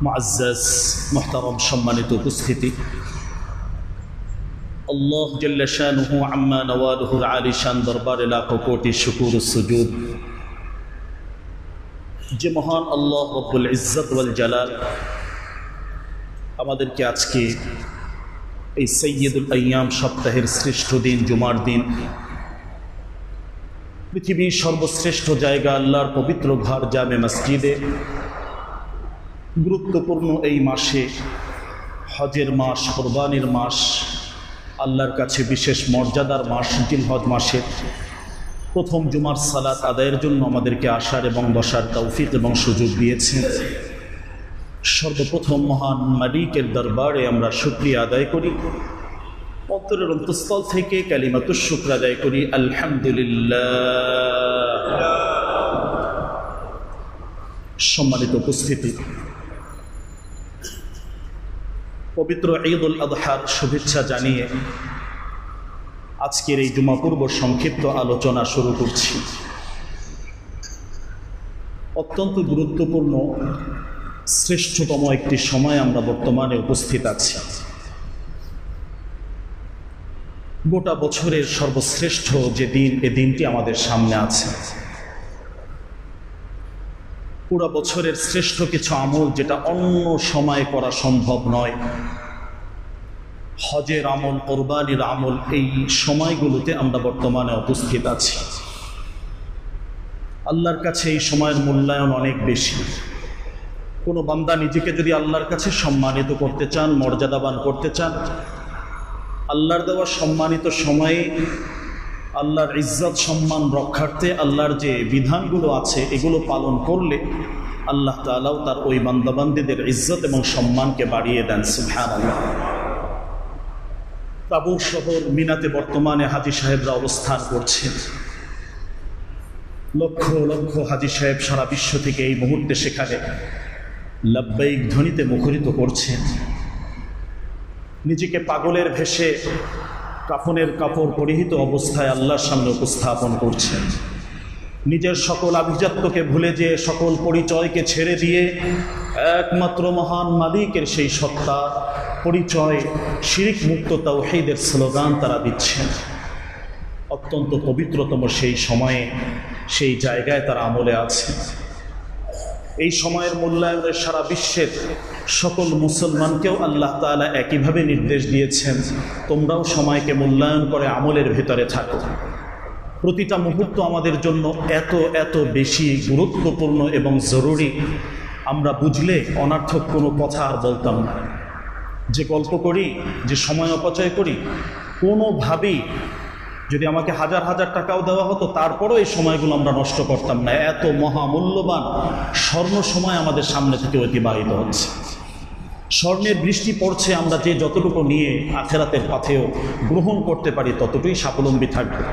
মুআজ্জাজ মুহতারাম সম্মানিত উপস্থিতি, আল্লাহ জাল্লা শানুহু আম্মা নওয়ালুহুর আলিশান দরবারে লাখো কোটি শুকুর ও সুজুদ। যে মহান আল্লাহ রব্বুল ইজ্জত ওয়াল জালাল আমাদেরকে আজকে এই সৈয়দুল আইয়াম সপ্তাহের শ্রেষ্ঠ দিন জুমার দিন, পৃথিবীর সর্বশ্রেষ্ঠ জায়গা আল্লাহর পবিত্র ঘর জামে মসজিদে গুরুত্বপূর্ণ এই মাসে, হজের মাস, কোরবানির মাস, আল্লাহর কাছে বিশেষ মর্যাদার মাস জিলহজ মাসের প্রথম জুমার সালাত আদায়ের জন্য আমাদেরকে আসার এবং বসার তৌফিক এবং সুযোগ দিয়েছেন। সর্বপ্রথম মহান মালিকের দরবারে আমরা শুকরিয়া আদায় করি, অন্তরের অন্তঃস্থল থেকে কালিমাতুশ শুকর আদায় করি, আলহামদুলিল্লাহ। সম্মানিত উপস্থিতি, পবিত্র ঈদ উল আযহার শুভেচ্ছা জানিয়ে আজকের এই জুমা পূর্ব সংক্ষিপ্ত আলোচনা শুরু করছি। অত্যন্ত গুরুত্বপূর্ণ শ্রেষ্ঠতম একটি সময় আমরা বর্তমানে উপস্থিত আছি। গোটা বছরের সর্বশ্রেষ্ঠ যে দিন, এ দিনটি আমাদের সামনে আছে। পুরো বছরের শ্রেষ্ঠ কিছু আমল যেটা অন্য সময় করা সম্ভব নয়, হজের আমল, কোরবানির আমল, এই সময়গুলোতে আমরা বর্তমানে উপস্থিত আছি। আল্লাহর কাছে এই সময়ের মূল্যায়ন অনেক বেশি। কোনো বান্দা নিজেকে যদি আল্লাহর কাছে সম্মানিত করতে চান, মর্যাদাবান করতে চান, আল্লাহর দেওয়া সম্মানিত সময়ে আল্লাহর ইজ্জত সম্মান রক্ষার্থে আল্লাহর যে বিধানগুলো আছে এগুলো পালন করলে আল্লাহ তাআলাও তার ওই বান্দাবান্দীদের ইজ্জত এবং সম্মানকে বাড়িয়ে দেন। সুবহানাল্লাহ। তাবুক শহর মিনাতে বর্তমানে হাজী সাহেবরা অবস্থান করছেন। লক্ষ লক্ষ হাজী সাহেব সারা বিশ্ব থেকে এই মুহূর্তে সেখানে লাব্বাইক ধ্বনিতে মুখরিত করছেন। নিজেকে পাগলের ভেষে কাফনের কাপড় পরিহিত অবস্থায় আল্লাহর সামনে উপস্থাপন করছেন। নিজের সকল আভিজাত্যকে ভুলে যে সকল পরিচয়কে ছেড়ে দিয়ে একমাত্র মহান মালিকের সেই সত্তা পরিচয়, শিরিক মুক্ত তাওহীদের স্লোগান তারা দিচ্ছেন। অত্যন্ত পবিত্রতম সেই সময়ে, সেই জায়গায় তারা আমলে আছে। এই সময়ের মূল্যায়নের সারা বিশ্বের সকল মুসলমানকেও আল্লাহ তাআলা একইভাবে নির্দেশ দিয়েছেন, তোমরাও সময়কে মূল্যায়ন করে আমলের ভেতরে থাকো। প্রতিটা মুহূর্ত আমাদের জন্য এত এত বেশি গুরুত্বপূর্ণ এবং জরুরি, আমরা বুঝলে অনার্থক কোনো কথা আর বলতাম না। যে গল্প করি, যে সময় অপচয় করি, কোনোভাবেই যদি আমাকে হাজার হাজার টাকাও দেওয়া হতো তারপরও এই সময়গুলো আমরা নষ্ট করতাম না। এত মহামূল্যবান স্বর্ণ সময় আমাদের সামনে থেকে অতিবাহিত হচ্ছে। স্বর্ণের বৃষ্টি পড়ছে, আমরা যে যতটুকু নিয়ে আখেরাতের পথেও গ্রহণ করতে পারি ততটুকুই স্বাবলম্বী থাকবে।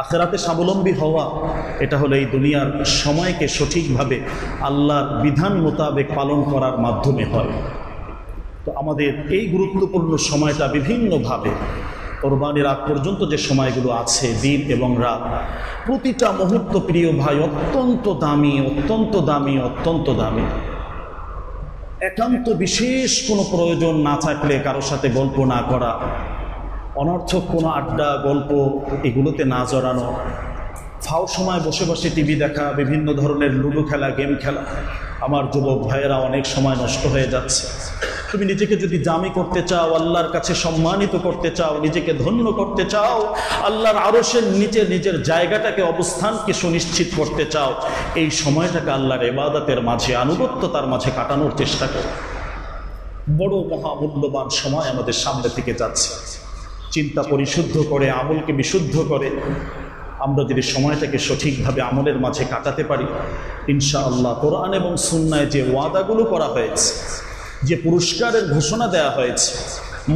আখেরাতে স্বাবলম্বী হওয়া, এটা হলো এই দুনিয়ার সময়কে সঠিকভাবে আল্লাহর বিধান মোতাবেক পালন করার মাধ্যমে হয়। তো আমাদের এই গুরুত্বপূর্ণ সময়টা বিভিন্নভাবে, কোরবানির আগ পর্যন্ত যে সময়গুলো আছে, দিন এবং রাত, প্রতিটা মুহূর্ত প্রিয় ভাই অত্যন্ত দামি, অত্যন্ত দামি, অত্যন্ত দামি। একান্ত বিশেষ কোনো প্রয়োজন না থাকলে কারোর সাথে গল্প না করা, অনর্থক কোনো আড্ডা গল্প এগুলোতে না জড়ানো, ফাও সময় বসে বসে টিভি দেখা, বিভিন্ন ধরনের লুডো খেলা, গেম খেলা, আমার যুবক ভাইয়েরা অনেক সময় নষ্ট হয়ে যাচ্ছে। তুমি নিজেকে যদি দামি করতে চাও, আল্লাহর কাছে সম্মানিত করতে চাও, নিজেকে ধন্য করতে চাও, আল্লাহর আরশের নিচে নিজের জায়গাটাকে, অবস্থানকে সুনিশ্চিত করতে চাও, এই সময়টাকে আল্লাহর ইবাদতের মাঝে, আনুগত্যতার মাঝে কাটানোর চেষ্টা করো। বড় মহামূল্যবান সময় আমাদের সামনে থেকে যাচ্ছে। চিন্তা পরিশুদ্ধ করে, আমলকে বিশুদ্ধ করে আমরা যদি সময়টাকে সঠিকভাবে আমলের মাঝে কাটাতে পারি, ইনশাআল্লাহ কোরআন এবং সুন্নায় যে ওয়াদাগুলো করা হয়েছে, যে পুরস্কারের ঘোষণা দেয়া হয়েছে,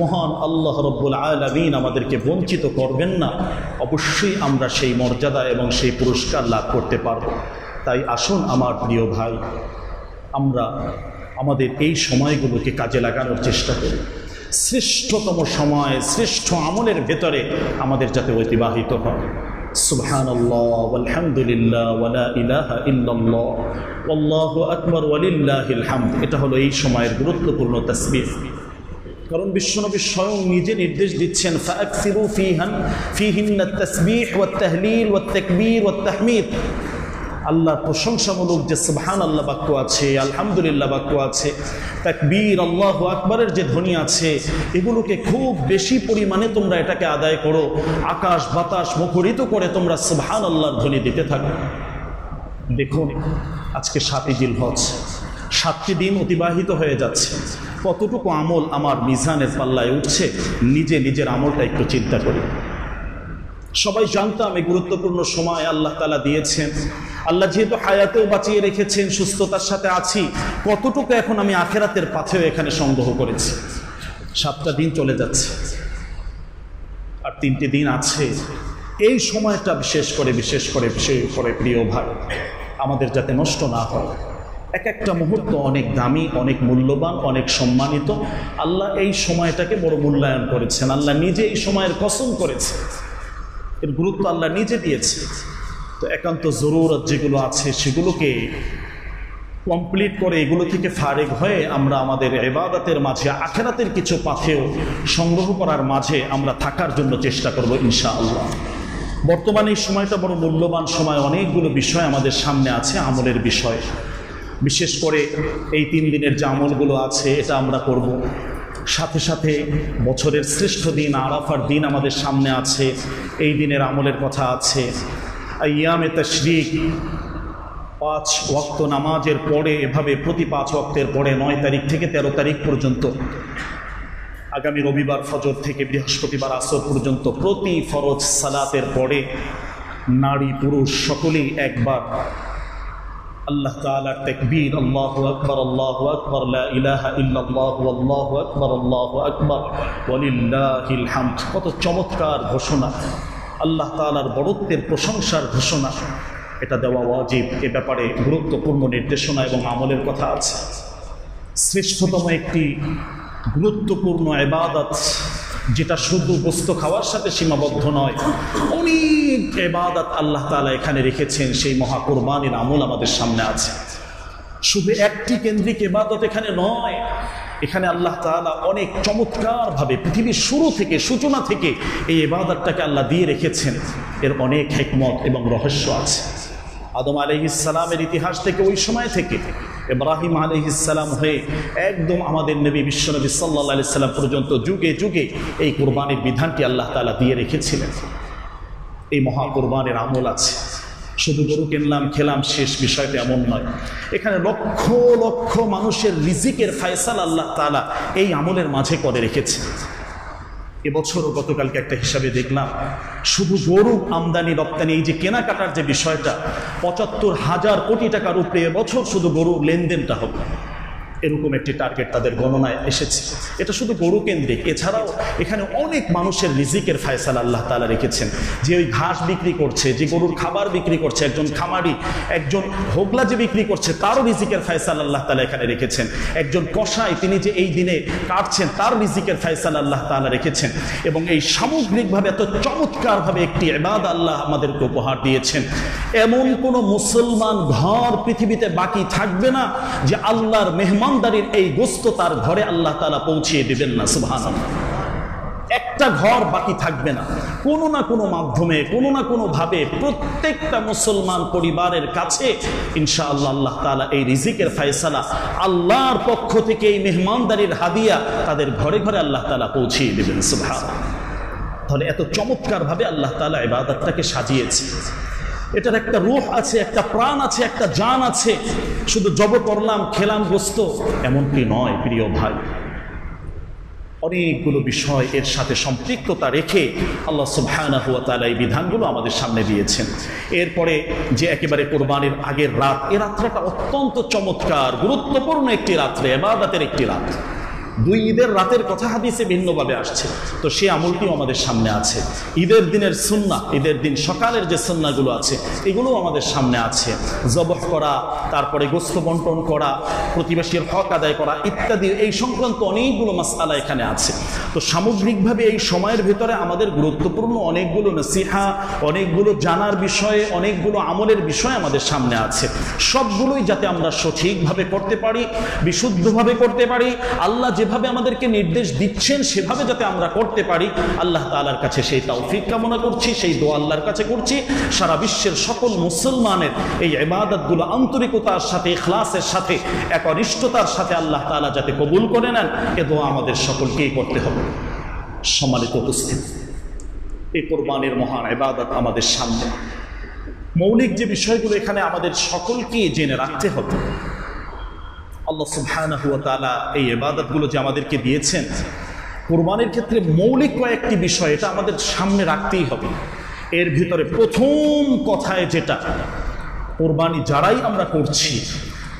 মহান আল্লাহ রব্বুল আলামিন আমাদেরকে বঞ্চিত করবেন না। অবশ্যই আমরা সেই মর্যাদা এবং সেই পুরস্কার লাভ করতে পারব। তাই আসুন আমার প্রিয় ভাই, আমরা আমাদের এই সময়গুলোকে কাজে লাগানোর চেষ্টা করি। শ্রেষ্ঠতম সময়, শ্রেষ্ঠ আমলের ভেতরে আমাদের যাতে অতিবাহিত হয়। সুবহানাল্লাহ ওয়ালহামদুলিল্লাহ ওয়ালা ইলাহা ইল্লাল্লাহ ওয়াল্লাহু আকবার ওয়ালিল্লাহিল হামদ। এটা হলো এই সময়ের গুরুত্বপূর্ণ তাসবিহ। কারণ বিশ্বনবী স্বয়ং নিজে নির্দেশ দিচ্ছেন, ফাআকসিরু ফীহিন্না তাসবিহ ওয়াত তাহলিল ওয়াত তাকবীর ওয়াত তাহমিদ। আল্লাহর প্রশংসামূলক যে সুবহানাল্লাহ বাক্য আছে, আলহামদুলিল্লাহ বাক্য আছে, তাকবীর আল্লাহু আকবারের যে ধ্বনি আছে, এগুলোকে খুব বেশি পরিমাণে তোমরা এটাকে আদায় করো। আকাশ বাতাস মুখরিত করে তোমরা সুবহানাল্লাহর ধ্বনি দিতে থাকো। দেখুন, আজকে 7ই জিলহজ, 7টি দিন অতিবাহিত হয়ে যাচ্ছে। কতটুকু আমল আমার মিজানের পাল্লায় উঠছে, নিজের আমলটা একটু চিন্তা করি। সবাই জানতাম এই গুরুত্বপূর্ণ সময় আল্লাহ তাআলা দিয়েছেন। আল্লাহ যেহেতু হায়াতেও বাঁচিয়ে রেখেছেন, সুস্থতার সাথে আছি, কতটুকু এখন আমি আখিরাতের পাথেও এখানে সংগ্রহ করেছি। 7টা দিন চলে যাচ্ছে, আর 3টি দিন আছে। এই সময়টা বিশেষ করে প্রিয় ভাই, আমাদের যাতে নষ্ট না হয়। এক একটা মুহূর্ত অনেক দামি, অনেক মূল্যবান, অনেক সম্মানিত। আল্লাহ এই সময়টাকে বড় মূল্যায়ন করেছেন। আল্লাহ নিজে এই সময়ের কসম করেছে, এর গুরুত্ব আল্লাহ নিজে দিয়েছে। তো একান্ত জরুরত যেগুলো আছে সেগুলোকে কমপ্লিট করে, এগুলো থেকে ফারেগ হয়ে আমরা আমাদের ইবাদতের মাঝে আখিরাতের কিছু পাথেও সংগ্রহ করার মাঝে আমরা থাকার জন্য চেষ্টা করব ইনশাআল্লাহ। বর্তমানে এই সময়টা বড় মূল্যবান সময়। অনেকগুলো বিষয় আমাদের সামনে আছে, আমলের বিষয়। বিশেষ করে এই 3 দিনের যে আমলগুলো আছে এটা আমরা করব। সাথে সাথে বছরের শ্রেষ্ঠ দিন আরাফার দিন আমাদের সামনে আছে, এই দিনের আমলের কথা আছে। আইয়ামে তাশরিক, 5 ওয়াক্ত নামাজের পরে, এভাবে প্রতি 5 ওয়াক্তের পরে 9 তারিখ থেকে 13 তারিখ পর্যন্ত, আগামী রবিবার ফজর থেকে বৃহস্পতিবার আসর পর্যন্ত প্রতি ফরজ সালাতের পরে নারী পুরুষ সকলেই একবার আল্লাহ তাআলার তাকবীর, আল্লাহু আকবার লা ইলাহা ইল্লাল্লাহু আল্লাহু আকবার ওয়ালিল্লাহিল হামদ। কত চমৎকার ঘোষণা, আল্লাহ তাআলার বড়ত্বের প্রশংসার ঘোষণা। এটা দেওয়া ওয়াজিব। এ ব্যাপারে গুরুত্বপূর্ণ নির্দেশনা এবং আমলের কথা আছে। শ্রেষ্ঠতম একটি গুরুত্বপূর্ণ ইবাদত, যেটা শুধু গোশত খাওয়ার সাথে সীমাবদ্ধ নয়, অনেক ইবাদত আল্লাহ তাআলা এখানে রেখেছেন। সেই মহা কুরবানির আমল আমাদের সামনে আছে। শুধু একটি কেন্দ্রিক ইবাদত এখানে নয়, এখানে আল্লাহ তাআলা অনেক চমৎকারভাবে পৃথিবীর শুরু থেকে, সূচনা থেকে এই ইবাদতটাকে আল্লাহ দিয়ে রেখেছেন। এর অনেক হিকমত এবং রহস্য আছে। আদম আলাইহিস সালামের ইতিহাস থেকে, ওই সময় থেকে ইব্রাহিম আলাইহিস সালাম হয়ে একদম আমাদের নবী বিশ্বনবী সাল্লাল্লাহু আলাইহি সাল্লাম পর্যন্ত যুগে যুগে এই কুরবানির বিধানটি আল্লাহ তাআলা দিয়ে রেখেছিলেন। এই মহা কুরবানির আমল আছে। শুধু গরু কিনলাম খেলাম শেষ, বিষয়টা এমন নয়। এখানে লক্ষ লক্ষ মানুষের রিজিকের ফায়সালা আল্লাহ তাআলা এই আমলের মাঝে করে রেখেছে। এবছরও গতকালকে একটা হিসাবে দেখলাম, শুধু গরু আমদানি রপ্তানি, এই যে কেনাকাটার যে বিষয়টা, ৭৫,০০০ কোটি টাকার উপরে এবছর শুধু গরু লেনদেনটা হবে, এরকম একটি টার্গেট তাদের গণনায় এসেছে। এটা শুধু গরু কেন্দ্রিক। এছাড়াও এখানে অনেক মানুষের রিজিকের ফায়সালা আল্লাহ তাআলা রেখেছেন। যে ওই ঘাস বিক্রি করছে, যে গরুর খাবার বিক্রি করছে, একজন খামারি, একজন হোগলা যে বিক্রি করছে, তারও রিজিকের ফায়সালা আল্লাহ তাআলা এখানে রেখেছেন। একজন কসাই, তিনি যে এই দিনে কাটছেন, তার রিজিকের ফায়সালা আল্লাহ তাআলা রেখেছেন। এবং এই সামগ্রিকভাবে এত চমৎকারভাবে একটি ইবাদত আল্লাহ আমাদেরকে উপহার দিয়েছেন। এমন কোনো মুসলমান ঘর পৃথিবীতে বাকি থাকবে না যে আল্লাহর মেহমানদারির এই গোশত তার ঘরে আল্লাহ তাআলা পৌঁছিয়ে দিবেন না। সুবহানাল্লাহ। একটা ঘর বাকি থাকবে না। কোনো না কোনো মাধ্যমে, কোনো না কোনো ভাবে প্রত্যেকটা মুসলমান পরিবারের কাছে ইনশাআল্লাহ আল্লাহ তাআলা এই রিজিকের ফায়সালা, আল্লাহর পক্ষ থেকে এই মেহমানদারির হাদিয়া তাদের ঘরে ঘরে আল্লাহ তাআলা পৌঁছিয়ে দিবেন। সুবহানাল্লাহ। তাহলে এত চমৎকারভাবে আল্লাহ তাআলা ইবাদতটাকে সাজিয়েছে। এটার একটা রূহ আছে, একটা প্রাণ আছে, একটা জান আছে। শুধু জব করলাম খেলাম গোশত এমনটি নয় প্রিয় ভাই। অনেকগুলো বিষয় এর সাথে সম্পৃক্ততা রেখে আল্লাহ সুবহানাহু ওয়া তাআলা এই বিধানগুলো আমাদের সামনে দিয়েছেন। এরপরে যে একেবারে কোরবানির আগের রাত, এই রাত্রিটা অত্যন্ত চমৎকার, গুরুত্বপূর্ণ একটি রাত্রে, ইবাদতের একটি রাত। দুই ঈদের রাতের কথা হাদিসে ভিন্নভাবে আসছে, তো সেই আমলটিও আমাদের সামনে আছে। ঈদের দিনের সুন্নাহ, ঈদের দিন সকালের যে সুন্নাহগুলো আছে এগুলোও আমাদের সামনে আছে। জবহ করা, তারপরে গোশত বন্টন করা, প্রতিবেশীর হক আদায় করা ইত্যাদি এই সংক্রান্ত অনেকগুলো মাসআলা এখানে আছে। তো সামগ্রিকভাবে এই সময়ের ভিতরে আমাদের গুরুত্বপূর্ণ অনেকগুলো নসিহা, অনেকগুলো জানার বিষয়ে, অনেকগুলো আমলের বিষয় আমাদের সামনে আছে। সবগুলোই যাতে আমরা সঠিকভাবে করতে পারি, বিশুদ্ধভাবে করতে পারি, আল্লাহ যেভাবে আমাদেরকে নির্দেশ দিচ্ছেন সেভাবে যাতে আমরা করতে পারি, আল্লাহ তাআলার কাছে সেই তৌফিক কামনা করছি, সেই দোয়া আল্লাহর কাছে করছি। সারা বিশ্বের সকল মুসলমানের এই ইবাদতগুলো আন্তরিকতার সাথে, ইখলাসের সাথে, একনিষ্ঠতার সাথে আল্লাহ তাআলা যাতে কবুল করে নেন, এ দোয়া আমাদের সকলকেই করতে হবে। সম্মানিত উপস্থিতি, এই কোরবানির মহান ইবাদত আমাদের সামনে। মৌলিক যে বিষয়গুলো এখানে আমাদের সকলকেই জেনে রাখতে হবে, আল্লাহ সুবহানাহু ওয়া তাআলা এই ইবাদতগুলো যে আমাদেরকে দিয়েছেন, কোরবানির ক্ষেত্রে মৌলিক কয়েকটি বিষয় এটা আমাদের সামনে রাখতেই হবে। এর ভিতরে প্রথম কথায় যেটা, কোরবানি যারাই আমরা করছি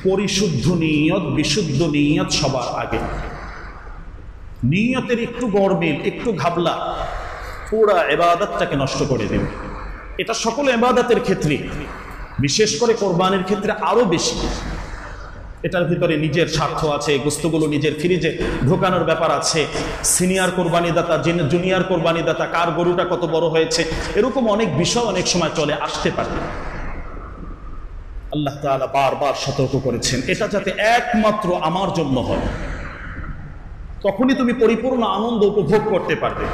পরিশুদ্ধ নিয়ত, বিশুদ্ধ নিয়ত সবার আগে। নিয়তের একটু গড়মিল, একটু ঘাবলা পুরা ইবাদতটাকে নষ্ট করে দেবে। এটা সকল ইবাদতের ক্ষেত্রে, বিশেষ করে কোরবানির ক্ষেত্রে আরো বেশি। এটার ভিতরে নিজের স্বার্থ আছে, গোস্তগুলো নিজের ফ্রিজে ঢোকানোর ব্যাপার আছে, সিনিয়র কোরবানি দাতা, জুনিয়র কোরবানি দাতা, কার গরুটা কত বড় হয়েছে, এরকম অনেক বিষয় অনেক সময় চলে আসতে পারে। আল্লাহ তাআলা বারবার সতর্ক করেছেন, এটা যাতে একমাত্র আমার জন্য হয়, তখনই তুমি পরিপূর্ণ আনন্দ উপভোগ করতে পারবে।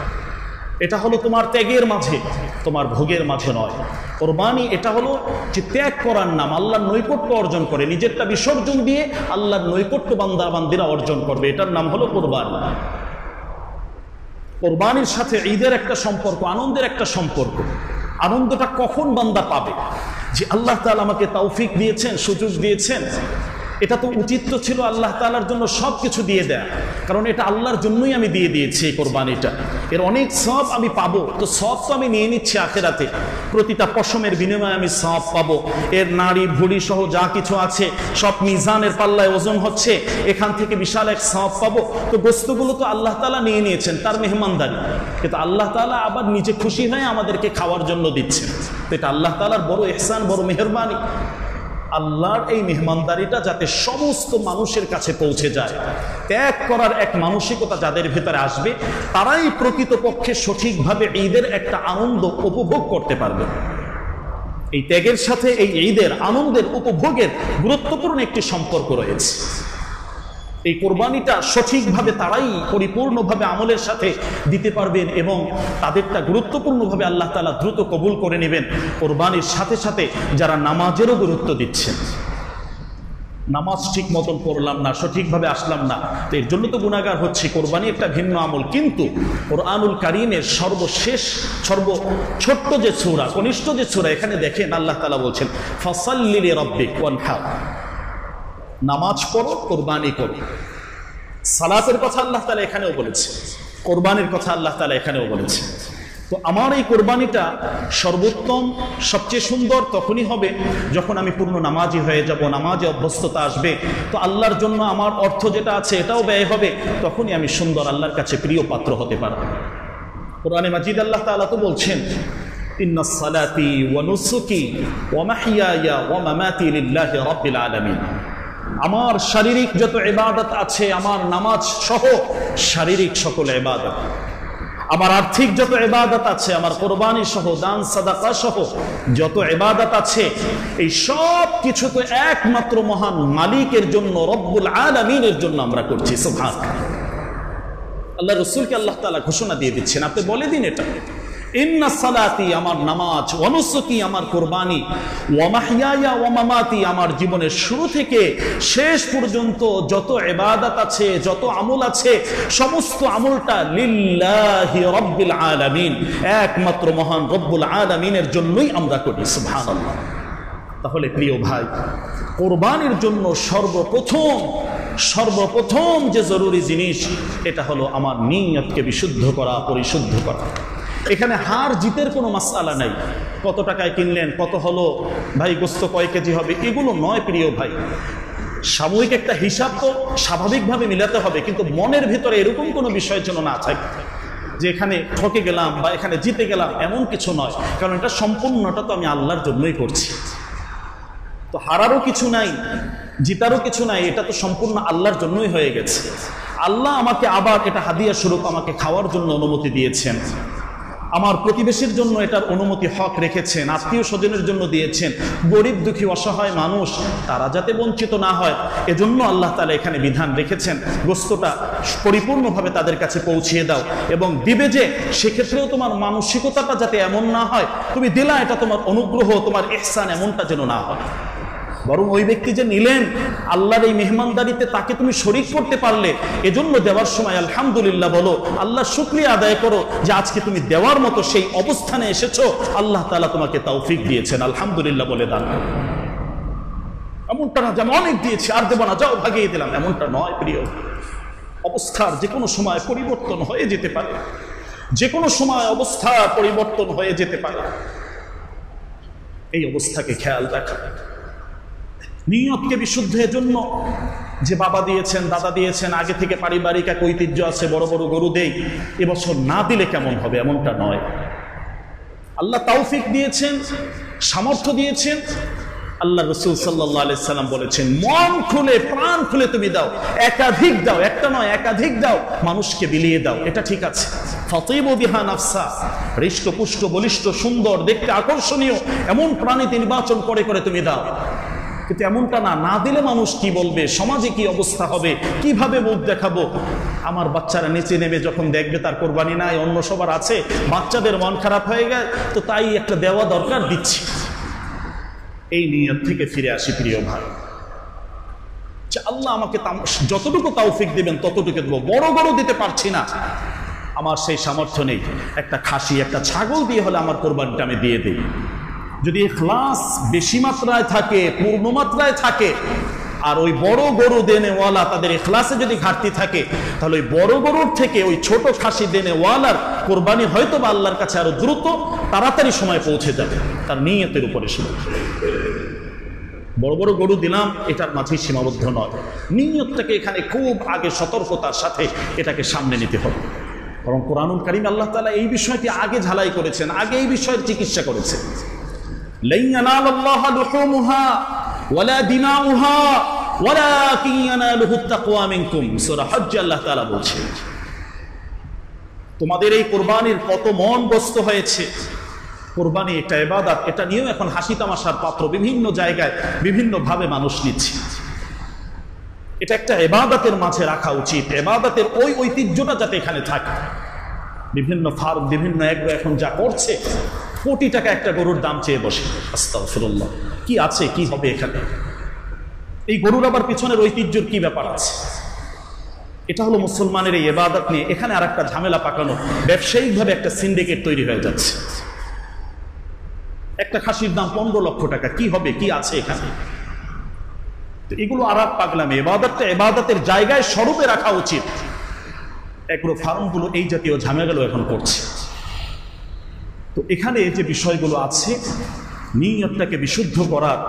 এটা হলো তোমার ত্যাগের মাঝে, তোমার ভোগের মাঝে নয়। কোরবানি এটা হলো যে ত্যাগ করার নাম, আল্লাহর নৈকট্য অর্জন করে, নিজেরটা বিসর্জন দিয়ে আল্লাহর নৈকট্য বান্দা বান্দিরা অর্জন করবে, এটার নাম হলো কোরবানি। কোরবানির সাথে ঈদের একটা সম্পর্ক, আনন্দের একটা সম্পর্ক। আনন্দটা কখন বান্দা পাবে? যে আল্লাহ তাআলা আমাকে তৌফিক দিয়েছেন, সুযোগ দিয়েছেন, এটা তো উচিত তো ছিল আল্লাহ তাআলার জন্য সব কিছু দিয়ে দেয়া, কারণ এটা আল্লাহর জন্যই আমি দিয়ে দিয়েছি এই কোরবানিটা, এর অনেক সওয়াব আমি পাবো, তো সওয়াব তো আমি নিয়ে নিচ্ছি আখিরাতে, প্রতিটা পশমের বিনিময়ে আমি সওয়াব পাবো, এর নাড়ি ভুঁড়ি সহ যা কিছু আছে সব মিজানের পাল্লায় ওজন হচ্ছে, এখান থেকে বিশাল এক সওয়াব পাবো। তো গোস্তগুলো তো আল্লাহ তাআলা নিয়ে নিয়েছেন, তার মেহমানদারি, কিন্তু আল্লাহ তাআলা আবার নিজে খুশি হয়ে আমাদেরকে খাওয়ার জন্য দিচ্ছেন। তো এটা আল্লাহ তাআলার বড় ইহসান, বড় মেহেরবানি। আল্লাহর এই মেহমানদারিটা যাতে সমস্ত মানুষের কাছে পৌঁছে যায়, ত্যাগ করার এক মানসিকতা যাদের ভিতরে আসবে, তারাই প্রকৃতপক্ষে সঠিকভাবে ঈদের একটা আনন্দ উপভোগ করতে পারবে। এই ত্যাগের সাথে এই ঈদের আনন্দের উপভোগের গুরুত্বপূর্ণ একটি সম্পর্ক রয়েছে। এই কোরবানিটা সঠিকভাবে তারাই পরিপূর্ণভাবে আমলের সাথে দিতে পারবেন এবং তাদেরটা গুরুত্বপূর্ণভাবে আল্লাহ তাআলা দ্রুত কবুল করে নেবেন। কোরবানির সাথে সাথে যারা নামাজেরও গুরুত্ব দিচ্ছেন, নামাজ ঠিক মতন পড়লাম না, সঠিকভাবে আসলাম না, তো এর জন্য তো গুনাহগার হচ্ছে। কোরবানি একটা ভিন্ন আমল, কিন্তু কোরআনুল কারীমের সর্বশেষ ছোট্ট যে সূরা, কনিষ্ঠ যে সূরা, এখানে দেখেন আল্লাহ তাআলা বলছেন ফাসাল্লি লিরাব্বিক ওয়ানহার, নামাজ পড়ো, কোরবানি করো। সালাতের কথা আল্লাহ তাআলা এখানেও বলেছে, কোরবানির কথা আল্লাহ তাআলা এখানেও বলেছে। তো আমার এই কোরবানিটা সর্বোত্তম, সবচেয়ে সুন্দর তখনই হবে যখন আমি পূর্ণ নামাজি হয়ে যাব, নামাজে অভ্যস্ততা আসবে, তো আল্লাহর জন্য আমার অর্থ যেটা আছে এটাও ব্যয় হবে, তখনই আমি সুন্দর আল্লাহর কাছে প্রিয় পাত্র হতে পারব। কোরআনে মাজিদ আল্লাহ তাআলা তো বলছেন ইন্নাস সালাতি ওয়া নুসুকি ওয়া মাহইয়ায়া ওয়া মামাতি লিল্লাহি রাব্বিল আলামিন, আমার শারীরিক যত ইবাদত আছে, আমার নামাজ সহ শারীরিক সকল ইবাদত, আমার আর্থিক যত ইবাদত আছে, আমার কোরবানি সহ, দান সাদাকা সহ যত ইবাদত আছে, এই সব কিছু তো একমাত্র মহান মালিকের জন্য, রব্বুল আলামিনের জন্য আমরা করছি। সুবহানাল্লাহ, আল্লাহ রাসূলকে আল্লাহ তাআলা ঘোষণা দিয়ে দিচ্ছেন, আপনি বলে দিন এটা, ইন্না সালাতি আমার নামাজ, ওয়া নুসুকি আমার কোরবানি, ওয়া মাহইয়ায়া ওয়া মামাতি আমার জীবনের শুরু থেকে শেষ পর্যন্ত যত ইবাদত আছে, যত আমল আছে, সমস্ত আমলটা লিল্লাহি রাব্বিল আলামিন, একমাত্র মহান রব্বুল আলামিনের জন্যই আমরা করি। সুবহানাল্লাহ। তাহলে প্রিয় ভাই, কোরবানির জন্য সর্বপ্রথম যে জরুরি জিনিস, এটা হলো আমার নিয়তকে বিশুদ্ধ করা, পরিশুদ্ধ করা। এখানে হার জিতের কোনো মাসআলা নাই, কত টাকায় কিনলেন, কত হলো, ভাই গোস্ত কয় কেজি হবে, এগুলো নয় প্রিয় ভাই। সাময়িক একটা হিসাব তো স্বাভাবিকভাবে মিলাতে হবে, কিন্তু মনের ভিতরে এরকম কোনো বিষয় যেন না থাকে যে এখানে ঠকে গেলাম বা এখানে জিতে গেলাম, এমন কিছু নয়। কারণ এটা সম্পূর্ণটা তো আমি আল্লাহর জন্যই করছি। তো হারারও কিছু নাই, জিতারও কিছু নাই, এটা তো সম্পূর্ণ আল্লাহর জন্যই হয়ে গেছে। আল্লাহ আমাকে আবার এটা হাদিয়া স্বরূপ আমাকে খাওয়ার জন্য অনুমতি দিয়েছেন, আমার প্রতিবেশীর জন্য এটার অনুমতি হক রেখেছেন, আত্মীয় স্বজনের জন্য দিয়েছেন, গরিব দুঃখী অসহায় মানুষ তারা যাতে বঞ্চিত না হয় এজন্য আল্লাহ তাআলা এখানে বিধান রেখেছেন। গোস্তটা পরিপূর্ণভাবে তাদের কাছে পৌঁছিয়ে দাও এবং দিবে যে সেক্ষেত্রেও তোমার মানসিকতাটা যাতে এমন না হয় তুমি দিলা এটা তোমার অনুগ্রহ, তোমার ইহসান, এমনটা যেন না হয়। বরং ওই ব্যক্তি যে নিলেন আল্লাহর এই মেহমানদারিতে তাকে তুমি শরীক করতে পারলে, এজন্য দেওয়ার সময় আলহামদুলিল্লাহ বলো, আল্লাহর শুকরিয়া আদায় করো যে আজকে তুমি দেওয়ার মতো সেই অবস্থানে এসেছো, আল্লাহ তাআলা তোমাকে তৌফিক দিয়েছেন, আলহামদুলিল্লাহ বলে দান করো। এমনটা না যেমন অনেক দিয়েছি আর দেবো না, যাও ভাগিয়ে দিলাম, এমনটা নয় প্রিয়। অবস্থার যে কোনো সময় পরিবর্তন হয়ে যেতে পারে, যে কোনো সময় অবস্থা পরিবর্তন হয়ে যেতে পারে, এই অবস্থাকে খেয়াল রাখা। নিয়তকে বিশুদ্ধ এজন্য যে বাবা দিয়েছেন, দাদা দিয়েছেন, আগে থেকে পারিবারিক এক ঐতিহ্য আছে, বড় বড় গরু দেই, এবছর না দিলে কেমন হবে, এমনটা নয়। আল্লাহ তৌফিক দিয়েছেন, সামর্থ্য দিয়েছেন। আল্লাহ রাসূল সাল্লাল্লাহু আলাইহি সাল্লাম বলেছেন মন খুলে প্রাণ খুলে তুমি দাও, একাধিক দাও, একটা নয় একাধিক দাও, মানুষকে বিলিয়ে দাও, এটা ঠিক আছে। ফাতিবু বিহা নাফসা, হৃষ্টপুষ্ট বলিষ্ঠ সুন্দর দেখতে আকর্ষণীয় এমন প্রাণী নির্বাচন করে করে তুমি দাও। কিন্তু এমনটা না, না দিলে মানুষ কি বলবে, সমাজে কি অবস্থা হবে, কিভাবে মুখ দেখাবো। আমার বাচ্চারা নিচে নেমে যখন দেখবে তার কোরবানি নাই, অন্য সবার আছে, বাচ্চাদের মন খারাপ হয়ে গেছে, তো তাই একটা দেওয়া দরকার, দিচ্ছি। এই নিয়ত থেকে ফিরে আসি প্রিয় ভাই, যে আল্লাহ আমাকে যতটুকু তৌফিক দিবেন ততটুকু দেবো। বড় বড় দিতে পারছি না, আমার সেই সামর্থ্য নেই, একটা খাসি একটা ছাগল দিয়ে হলে আমার কোরবানিটা আমি দিয়ে দিই। যদি ইখলাস বেশি মাত্রায় থাকে, পূর্ণ মাত্রায় থাকে, আর ওই বড় গরু দেনেওয়ালা তাদের ইখলাসে যদি ঘাটতি থাকে, তাহলে ওই বড় গরুর থেকে ওই ছোট খাসি দেনেওয়ালার কোরবানি হয়তো বা আল্লাহর কাছে আরো দ্রুত তাড়াতাড়ি সময় পৌঁছে যাবে, তার নিয়তের উপরে ছিল। বড় বড় গরু দিলাম এটার মাঝে সীমাবদ্ধ নয়, নিয়তটাকে এখানে খুব আগে সতর্কতার সাথে এটাকে সামনে নিতে হবে। বরং কোরআনুল কারীম আল্লাহ তাআলা এই বিষয়টি আগে ঝালাই করেছেন, আগে এই বিষয়ের চিকিৎসা করেছেন। lan yanalallaha luhumuha wala dima'uha walakin yanaluhu at-taqwa minkum, সূরা হজ্জ আল্লাহ তাআলা বলছেন তোমাদের এই কুরবানির কত মন ব্যস্ত হয়েছে। কুরবানি একটা ইবাদত, এটা নিয়েও এখন হাসি তামাশার পাত্র বিভিন্ন জায়গায় বিভিন্ন ভাবে মানুষ নিচ্ছে। এটা একটা ইবাদতের মাঝে রাখা উচিত, ইবাদতের ওই ঐতিহ্যটা যাতে এখানে থাকে। বিভিন্ন ফার্ম বিভিন্ন এগ্রো এখন যা করছে, কোটি টাকা একটা গরুর দাম চেয়ে বসে, আস্তাগফিরুল্লাহ, কি আছে কি হবে এখানে? এই গরুর আবার পিছনের ঐতিহ্যের কি ব্যাপার আছে? এটা হলো মুসলমানের এই ইবাদত নিয়ে এখানে আর একটা ঝামেলা পাকানো, ব্যবসায়িকভাবে একটা সিন্ডিকেট তৈরি হয়ে যাচ্ছে। একটা খাসির দাম 15 লক্ষ টাকা, কি হবে কি আছে এখানে? এগুলো আর এক পাগলামি। ইবাদতটা ইবাদতের জায়গায় স্বরূপে রাখা উচিত। এগ্রো ফার্মগুলো এই জাতীয় ঝামেলাগুলো এখন করছে। তো এখানে যে বিষয়গুলো আছে, নিয়তটাকে বিশুদ্ধ করার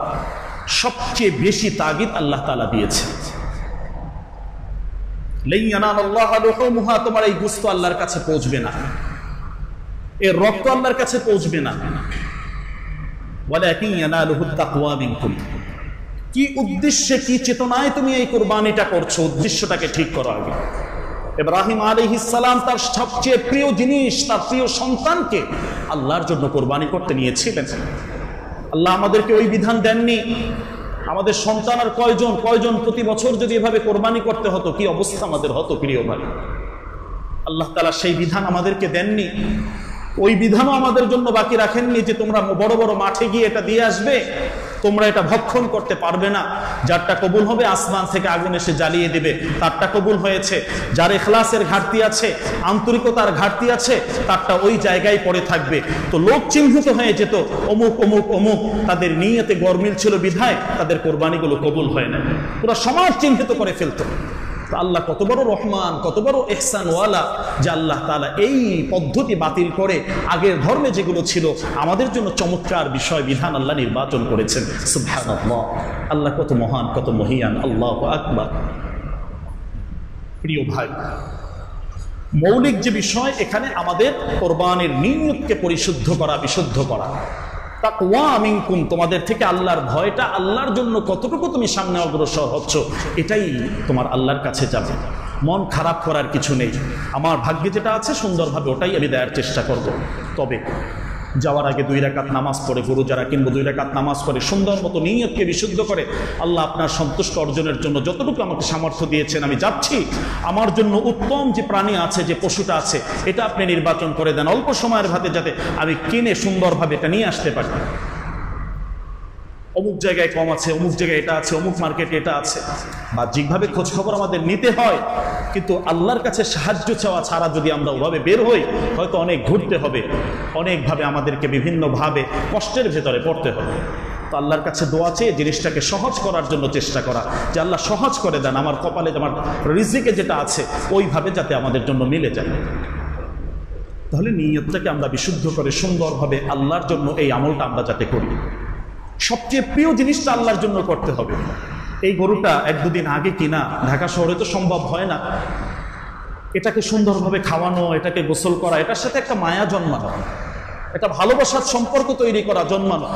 সবচেয়ে বেশি তাগিদ আল্লাহ তাআলা দিয়েছে। lan yanalallaha luhumuha, তোমার এই গোশত আল্লাহর কাছে পৌঁছবে না, এর রক্ত আল্লাহর কাছে পৌঁছবে না। ওয়ালাকিন ইয়ানালুহু at-তাকওয়া মিনকুম, কি উদ্দেশ্যে কি চেতনায় তুমি এই কুরবানিটা করছো, উদ্দেশ্যটাকে ঠিক করো আগে। ইব্রাহিম আলাইহিস সালাম তার সবচেয়ে প্রিয় জিনিস, তার প্রিয় সন্তানকে আল্লাহর জন্য কোরবানি করতে নিয়েছিলেন। আল্লাহ আমাদেরকে ওই বিধান দেননি। আমাদের সন্তান আর কয়জন প্রতি বছর যদি এভাবে কোরবানি করতে হতো, কি অবস্থা আমাদের হতো প্রিয় ভাই। আল্লাহ তাআলা সেই বিধান আমাদেরকে দেননি। ওই বিধানও আমাদের জন্য বাকি রাখেননি যে তোমরা বড় বড় মাঠে গিয়ে এটা দিয়ে আসবে, তোমরা এটা ভক্ষণ করতে পারবে না। যারটা কবুল হবে আসমান থেকে আগুন এসে জ্বালিয়ে দিবে, তারটা কবুল হয়েছে। যার ইখলাসের ঘাটতি আছে, আন্তরিকতার ঘাটতি আছে, তারটা ওই জায়গায় পড়ে থাকবে। তো লোক চিহ্নিত হয়ে যেত, অমুক অমুক অমুক, তাদের নিয়তে গরমিল ছিল বিধায় তাদের কোরবানিগুলো কবুল হয় না। পুরো সমাজ চিহ্নিত করে ফেলতো। তো আল্লাহ কত বড় রহমান, কত বড় ইহসানওয়ালা যে আল্লাহ তাআলা এই পদ্ধতি বাতিল করে আগের ধর্মে যেগুলো ছিল আমাদের জন্য চমৎকার বিষয় বিধান আল্লাহ নির্বাচন করেছেন। সুবহানাল্লাহ, আল্লাহ কত মহান, কত মহিয়ান। আল্লাহু আকবার। প্রিয় ভাই, মৌলিক যে বিষয় এখানে আমাদের কোরবানির নিয়তকে পরিশুদ্ধ করা, বিশুদ্ধ করা। তাকওয়া মিনকুম, তোমাদের থেকে আল্লাহর ভয়টা, আল্লাহর জন্য কতটুকু তুমি সামনে অগ্রসর হচ্ছ, এটাই তোমার আল্লাহর কাছে যাবে। মন খারাপ করার কিছু নেই, আমার ভাগ্যে যেটা আছে সুন্দরভাবে ওটাই আমি দেওয়ার চেষ্টা করব। তবে যাওয়ার আগে 2 রাকাত নামাজ পড়ে, গরু যারা কিনবো 2 রাকাত নামাজ পড়ে সুন্দর মতো নিয়তকে বিশুদ্ধ করে, আল্লাহ আপনার সন্তুষ্ট অর্জনের জন্য যতটুকু আমাকে সামর্থ্য দিয়েছেন আমি যাচ্ছি, আমার জন্য উত্তম যে প্রাণী আছে, যে পশুটা আছে, এটা আপনি নির্বাচন করে দেন অল্প সময়ের ভাতে, যাতে আমি কিনে সুন্দরভাবে এটা নিয়ে আসতে পারি। অমুক জায়গায় কম আছে, অমুক জায়গায় এটা আছে, অমুক মার্কেটে এটা আছে, বাহ্যিকভাবে খোঁজ খবর আমাদের নিতে হয়, কিন্তু আল্লাহর কাছে সাহায্য চাওয়া ছাড়া যদি আমরা ওভাবে বের হই, হয়তো অনেক ঘুরতে হবে, অনেকভাবে আমাদেরকে বিভিন্নভাবে কষ্টের ভেতরে পড়তে হবে। তো আল্লাহর কাছে দোয়া চেয়ে জিনিসটাকে সহজ করার জন্য চেষ্টা করা, যে আল্লাহ সহজ করে দেন, আমার কপালে আমার রিজিকে যেটা আছে ওইভাবে যাতে আমাদের জন্য মিলে যায়। তাহলে নিয়তটাকে আমরা বিশুদ্ধ করে সুন্দরভাবে আল্লাহর জন্য এই আমলটা আমরা যাতে করি। সবচেয়ে প্রিয় জিনিসটা আল্লাহর জন্য করতে হবে। এই গরুটা 1-2 দিন আগে কিনা, ঢাকা শহরে তো সম্ভব হয় না, এটাকে সুন্দরভাবে খাওয়ানো, এটাকে গোসল করা, এটার সাথে একটা মায়া জন্মানো, একটা ভালোবাসার সম্পর্ক তৈরি করা, জন্মানো।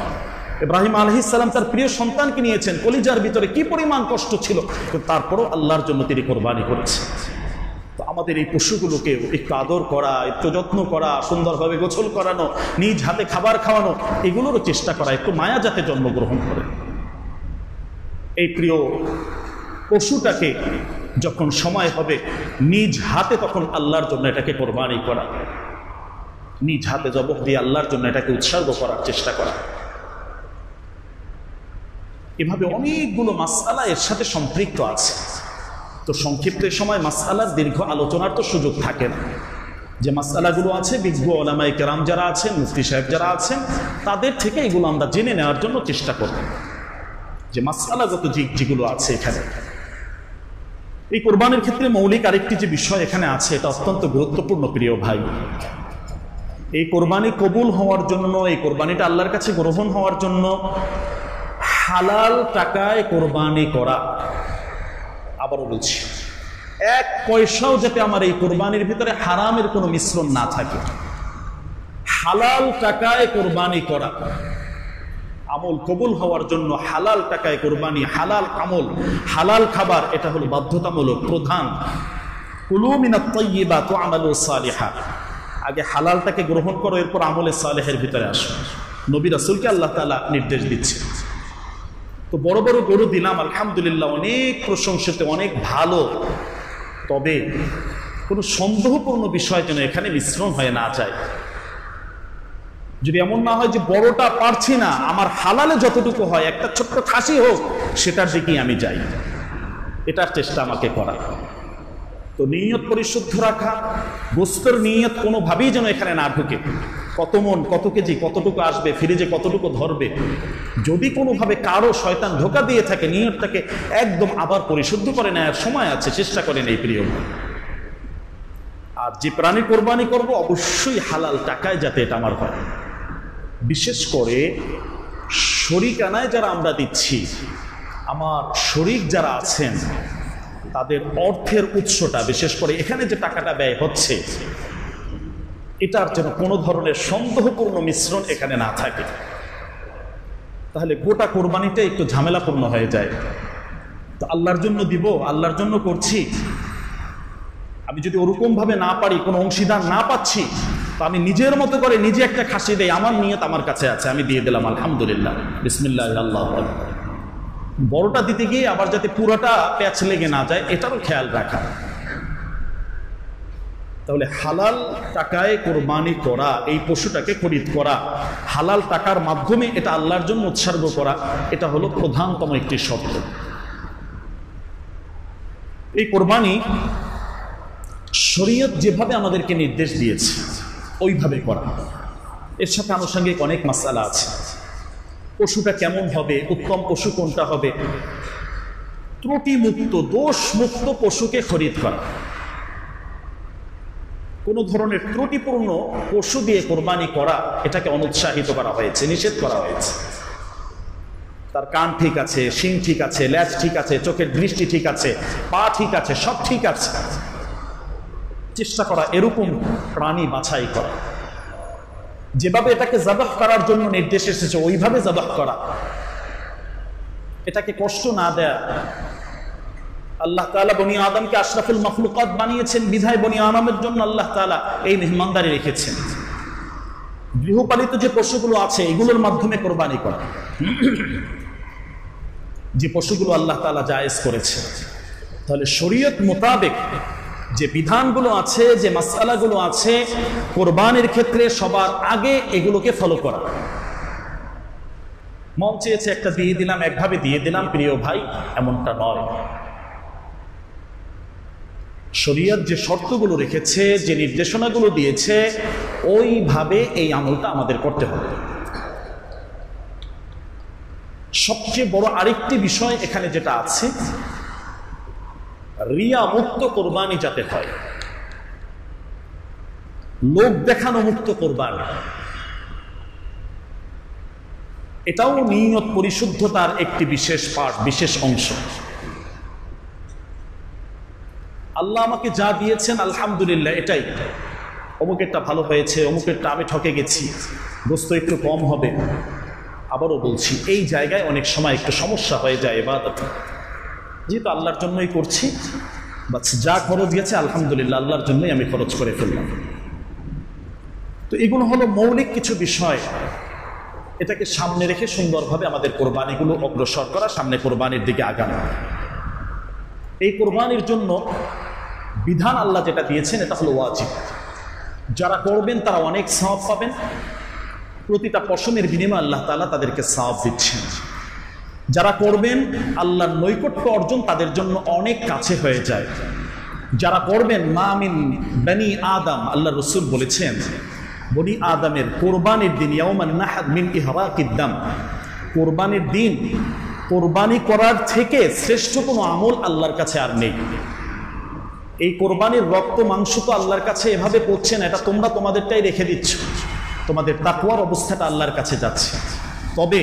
ইব্রাহিম আলাইহিস সালাম তার প্রিয় সন্তানকে নিয়েছেন, কলিজার ভিতরে কি পরিমাণ কষ্ট ছিল, কিন্তু তারপরও আল্লাহর জন্য তিনি কোরবানি করেছেন। তো আমাদের এই পশুগুলোকে একটু আদর করা, একটু যত্ন করা, সুন্দরভাবে গোসল করানো, নিজ হাতে খাবার খাওয়ানো, এগুলোরও চেষ্টা করা, একটু মায়া যাতে জন্মগ্রহণ করে। এই প্রিয় পশুটাকে যখন সময় হবে নিজ হাতে, তখন আল্লাহর জন্য এটাকে কোরবানি করা, নিজ হাতে জবহ দিয়ে আল্লাহর জন্য এটাকে উৎসর্গ করার চেষ্টা করা। এভাবে অনেকগুলো মাসআলা এর সাথে সম্পৃক্ত আছে। তো সংক্ষিপ্ত সময় মাসআলার দীর্ঘ আলোচনার তো সুযোগ থাকে না। যে মাসআলাগুলো আছে, বিজ্ঞ ওলামায়ে কেরাম যারা আছেন, মুফতি সাহেব যারা আছেন, তাদের থেকে এগুলো আমরা জেনে নেওয়ার জন্য চেষ্টা করব, যে মাসআলাগত যেগুলো আছে এখানে। এই কোরবানির ক্ষেত্রে মৌলিক আরেকটি যে বিষয় এখানে আছে, এটা অত্যন্ত গুরুত্বপূর্ণ প্রিয় ভাই। এই কোরবানি কবুল হওয়ার জন্য, এই কোরবানিটা আল্লাহর কাছে গ্রহণ হওয়ার জন্য হালাল টাকায় কোরবানি করা। আবারও বলছি, 1 পয়সাও যাতে আমার এই কোরবানির ভিতরে হারামের কোনো মিশ্রণ না থাকে। হালাল টাকায় কোরবানি করা, আমল কবুল হওয়ার জন্য হালাল টাকায় কোরবানি, হালাল আমল, হালাল খাবার, এটা হলো বাধ্যতামূলক, প্রধান। কুলু মিনাত তাইয়্যিবাত ওয়া'মালু সালিহা, আগে হালালটাকে গ্রহণ করো, এরপর আমলে সালেহের ভিতরে আসো। নবী রাসূলকে আল্লাহ তাআলা নির্দেশ দিচ্ছে। তো বড় বড় গরু দিলাম, আলহামদুলিল্লাহ, অনেক প্রশংসিত, অনেক ভালো, তবে কোনো সন্দেহপূর্ণ বিষয় যেন এখানে মিশ্রণ হয়ে না যায়। যদি এমন না হয় যে বড়টা পারছি না, আমার হালালে যতটুকু হয়, একটা ছোট্ট খাসি হোক, সেটার দিকেই আমি যাই, এটার চেষ্টা আমাকে করা। তো নিয়ত পরিশুদ্ধ রাখা, গোস্তের নিয়ত কোনোভাবেই যেন এখানে না ঢুকে। কত মন, কত কেজি, কতটুকু আসবে, ফ্রিজে কতটুকু ধরবে, যদি কোনোভাবে কারো শয়তান ধোঁকা দিয়ে থাকে, নিয়তটাকে একদম আবার পরিশুদ্ধ করে নেওয়ার সময় আছে, চেষ্টা করেন এই প্রিয়। আর যে প্রাণী কোরবানি করব, অবশ্যই হালাল টাকায় যাতে এটা আমার হয়। বিশেষ করে শরিকানায় যারা আমরা দিচ্ছি, আমার শরিক যারা আছেন, তাদের অর্থের উৎসটা, বিশেষ করে এখানে যে টাকাটা ব্যয় হচ্ছে, এটার যেন কোনো ধরনের সন্দেহপূর্ণ মিশ্রণ এখানে না থাকে। তাহলে গোটা কোরবানিটা একটু ঝামেলাপূর্ণ হয়ে যায়। তো আল্লাহর জন্য দিব, আল্লাহর জন্য করছি, আমি যদি ওরকমভাবে না পারি, কোনো অংশীদার না পাচ্ছি, তো আমি নিজের মতো করে নিজে একটা খাসি দেই, আমার নিয়ত আমার কাছে আছে, আমি দিয়ে দিলাম, আলহামদুলিল্লাহ, বিসমিল্লাহ, আল্লাহু আকবার। বড়টা দিতে গিয়ে আবার যাতে পুরোটা প্যাচ লেগে না যায়, এটারও খেয়াল রাখা। তাহলে হালাল টাকায় কোরবানি করা, এই পশুটাকে খরিদ করা, হালাল টাকার মাধ্যমে এটা আল্লাহর জন্য উৎসর্গ করা, এটা হলো প্রধানতম একটি শর্ত। এই কোরবানি শরীয়ত যেভাবে আমাদেরকে নির্দেশ দিয়েছে ওইভাবে করা। এর সাথে আনুষঙ্গিক অনেক মাসআলা আছে। পশুটা কেমন হবে, উত্তম পশু কোনটা হবে, ত্রুটিমুক্ত দোষমুক্ত পশুকে খরিদ করা। কোন ধরনের ত্রুটিপূর্ণ পশু দিয়ে কোরবানি করা এটাকে অনুৎসাহিত করা হয়েছে, নিষেধ করা হয়েছে। তার কান ঠিক আছে, শিং ঠিক আছে, ল্যাজ ঠিক আছে, চোখের দৃষ্টি ঠিক আছে, পা ঠিক আছে, সব ঠিক আছে, চেষ্টা করা এরকম প্রাণী বাছাই করা, যেভাবে এটাকে জবাহ করার জন্য নির্দেশ এসেছে ওইভাবে জবাহ করা, এটাকে কষ্ট না দেয়া। আল্লাহ তাআলা বনি আদমকে আশরাফুল মাখলুকাত বানিয়েছেন বিধায় বনি আদমের জন্য আল্লাহ তাআলা এই মেহমানদারি রেখেছেন। গৃহপালিত যে পশুগুলো আছে এগুলোর মাধ্যমে কোরবানি করা, যে পশুগুলো আল্লাহ তাআলা জায়েজ করেছে। তাহলে শরীয়ত মোতাবেক যে বিধানগুলো আছে, যে মাসআলাগুলো আছে কোরবানির ক্ষেত্রে সবার আগে এগুলোকে ফলো করা। মন চেয়েছে একটা দিয়ে দিলাম, একভাবে দিয়ে দিলাম, প্রিয় ভাই, এমনটা নয়। শরীয়ত যে শর্তগুলো রেখেছে, যে নির্দেশনাগুলো দিয়েছে, ওইভাবে এই আমলটা আমাদের করতে হবে। সবচেয়ে বড় আরেকটি বিষয় এখানে যেটা আছে, রিয়া মুক্ত কোরবানি যাতে হয়, লোক দেখানো মুক্ত কোরবানি, এটাও নিয়ত পরিশুদ্ধতার একটি বিশেষ পার্ট, বিশেষ অংশ। আল্লাহ আমাকে যা দিয়েছেন আলহামদুলিল্লাহ, এটাই, অমুকেরটা ভালো হয়েছে, অমুকেরটা আমি ঠকে গেছি, গোস্ত একটু কম হবে। আবারও বলছি, এই জায়গায় অনেক সময় একটু সমস্যা হয়ে যায় ইবাদত। যেহেতু আল্লাহর জন্যই করছি, বাস যা খরচ গেছে আলহামদুলিল্লাহ আল্লাহর জন্যই আমি খরচ করে ফেললাম। তো এগুলো হলো মৌলিক কিছু বিষয়, এটাকে সামনে রেখে সুন্দরভাবে আমাদের কোরবানিগুলো অগ্রসর করা, সামনে কোরবানির দিকে আগানো। এই কোরবানির জন্য বিধান আল্লাহ যেটা দিয়েছেন এটা হলো ওয়াজিব। যারা করবেন তারা অনেক সওয়াব পাবেন, প্রতিটা পশমের বিনিময়ে আল্লাহ তাআলা তাদেরকে সওয়াব দিচ্ছেন। যারা করবেন আল্লাহর নৈকট্য অর্জন তাদের জন্য অনেক কাছে হয়ে যায়। যারা করবেন মা মিন বনি আদম, আল্লাহ রাসূল বলেছেন বনি আদমের কোরবানির দিন ইয়াউমান নাহর মিন ইহরাকিদ দাম, কোরবানির দিন কোরবানি করার থেকে শ্রেষ্ঠ কোনো আমল আল্লাহর কাছে আর নেই। এই কোরবানির রক্ত মাংস তো আল্লাহর কাছে এভাবে পড়ছে না, এটা তোমরা তোমাদেরটাই রেখে দিচ্ছ, তোমাদের তাকওয়ার অবস্থাটা আল্লাহর কাছে যাচ্ছে। তবে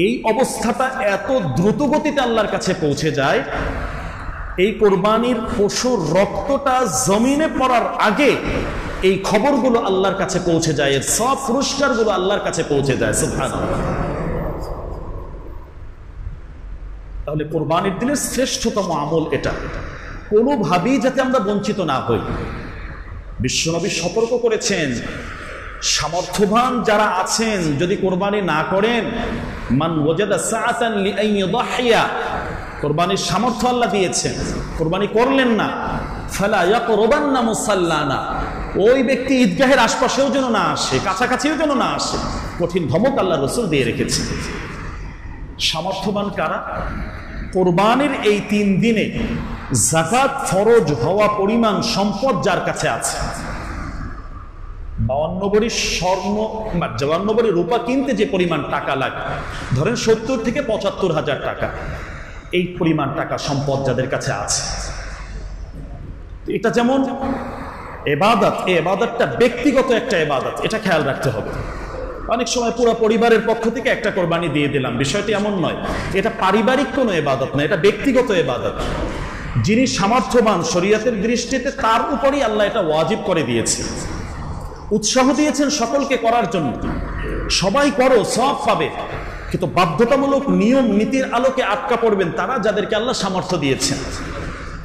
এই অবস্থাটা এত দ্রুত গতিতে আল্লাহর কাছে পৌঁছে যায়, এই কোরবানির পশুর রক্তটা জমিনে পড়ার আগে এই খবরগুলো আল্লাহর কাছে পৌঁছে যায়, এর সব পুরস্কারগুলো আল্লাহর কাছে পৌঁছে যায়। সুবহানাল্লাহ। তাহলে কোরবানির দিনের শ্রেষ্ঠতম আমল এটা, কোনোভাবেই যাতে আমরা বঞ্চিত না হই। বিশ্বনবী সতর্ক করেছেন, সামর্থ্যবান যারা আছেন যদি কোরবানি না করেন, মান ওয়াজাদা সাআতান লিআন ইউদাহিয়া, কোরবানির সামর্থ্য আল্লাহ দিয়েছেন, কোরবানি করলেন না, ফালা ইয়াকরুবান্না মুসাল্লানা, ওই ব্যক্তি ঈদগাহের আশপাশেও যেন না আসে, কাছাকাছিও যেন না আসে। কঠিন ধমক আল্লাহ রাসূল দিয়ে রেখেছেন। সামর্থ্যবান কারা? কোরবানির এই 3 দিনে যাকাত ফরজ হওয়া পরিমাণ সম্পদ যার কাছে আছে। 52 ভরি স্বর্ণ বা 52 ভরি রূপা কিনতে যে পরিমাণ টাকা লাগে, ধরেন 70 থেকে 75 হাজার টাকা, এই পরিমাণ টাকা সম্পদ যাদের কাছে আছে, এটা যেমন ইবাদত, এই ইবাদতটা ব্যক্তিগত একটা ইবাদত, এটা খেয়াল রাখতে হবে। অনেক সময় পুরো পরিবারের পক্ষ থেকে একটা কোরবানি দিয়ে দিলাম, বিষয়টি এমন নয়, এটা পারিবারিক কোনো ইবাদত না, এটা ব্যক্তিগত ইবাদত। যিনি সামর্থ্যবান শরীয়তের দৃষ্টিতে, তার উপরই আল্লাহ এটা ওয়াজিব করে দিয়েছে, উৎসাহ দিয়েছেন সকলকে করার জন্য। সবাই করো, সব পাবে, কিন্তু বাধ্যতামূলক নিয়ম নীতির আলোকে আটকা পড়বেন তারা যাদেরকে আল্লাহ সামর্থ্য দিয়েছেন।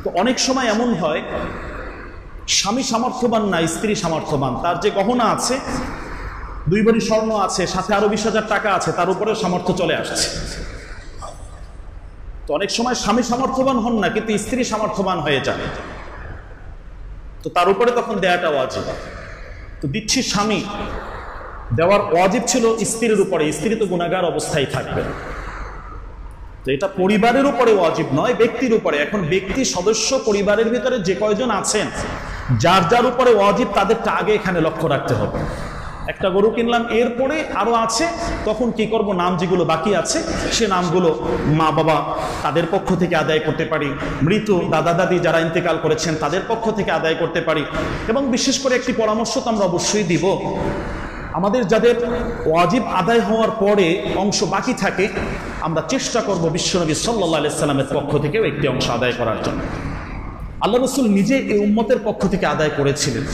তো অনেক সময় এমন হয়, স্বামী সামর্থ্যবান না, স্ত্রী সামর্থ্যবান, তার যে গহনা আছে, 2 ভরি স্বর্ণ আছে, সাথে আরো 20,000 টাকা আছে, তার উপরে সামর্থ্য চলে আসছে। তো অনেক সময় স্বামী সামর্থ্যবান হন না, কিন্তু স্ত্রী সামর্থ্যবান হয়ে যায়, তো তার উপরে তখন দেয়াটা ওয়াজিব। তো দিচ্ছি স্বামী, দেওয়ার ওয়াজিব ছিল স্ত্রীর উপরে, স্ত্রী তো গুনাহগার অবস্থায় থাকবে। তো এটা পরিবারের উপরে ওয়াজিব নয়, ব্যক্তির উপরে। এখন ব্যক্তি সদস্য পরিবারের ভিতরে যে কয়জন আছেন, যার যার উপরে ওয়াজিব তাদেরটা আগে এখানে লক্ষ্য রাখতে হবে। একটা গরু কিনলাম, এরপরে আরো আছে, তখন কি করব, নাম যেগুলো বাকি আছে সে নামগুলো মা বাবা তাদের পক্ষ থেকে আদায় করতে পারি, মৃত দাদা দাদি যারা ইন্তেকাল করেছেন তাদের পক্ষ থেকে আদায় করতে পারি। এবং বিশেষ করে একটি পরামর্শ তো আমরা অবশ্যই দিব, আমাদের যাদের ওয়াজিব আদায় হওয়ার পরে অংশ বাকি থাকে, আমরা চেষ্টা করব বিশ্বনবী সাল্লাল্লাহু আলাইহি সাল্লামের পক্ষ থেকেও একটি অংশ আদায় করার জন্য। আল্লাহ রাসূল নিজে এই উম্মতের পক্ষ থেকে আদায় করেছিলেন,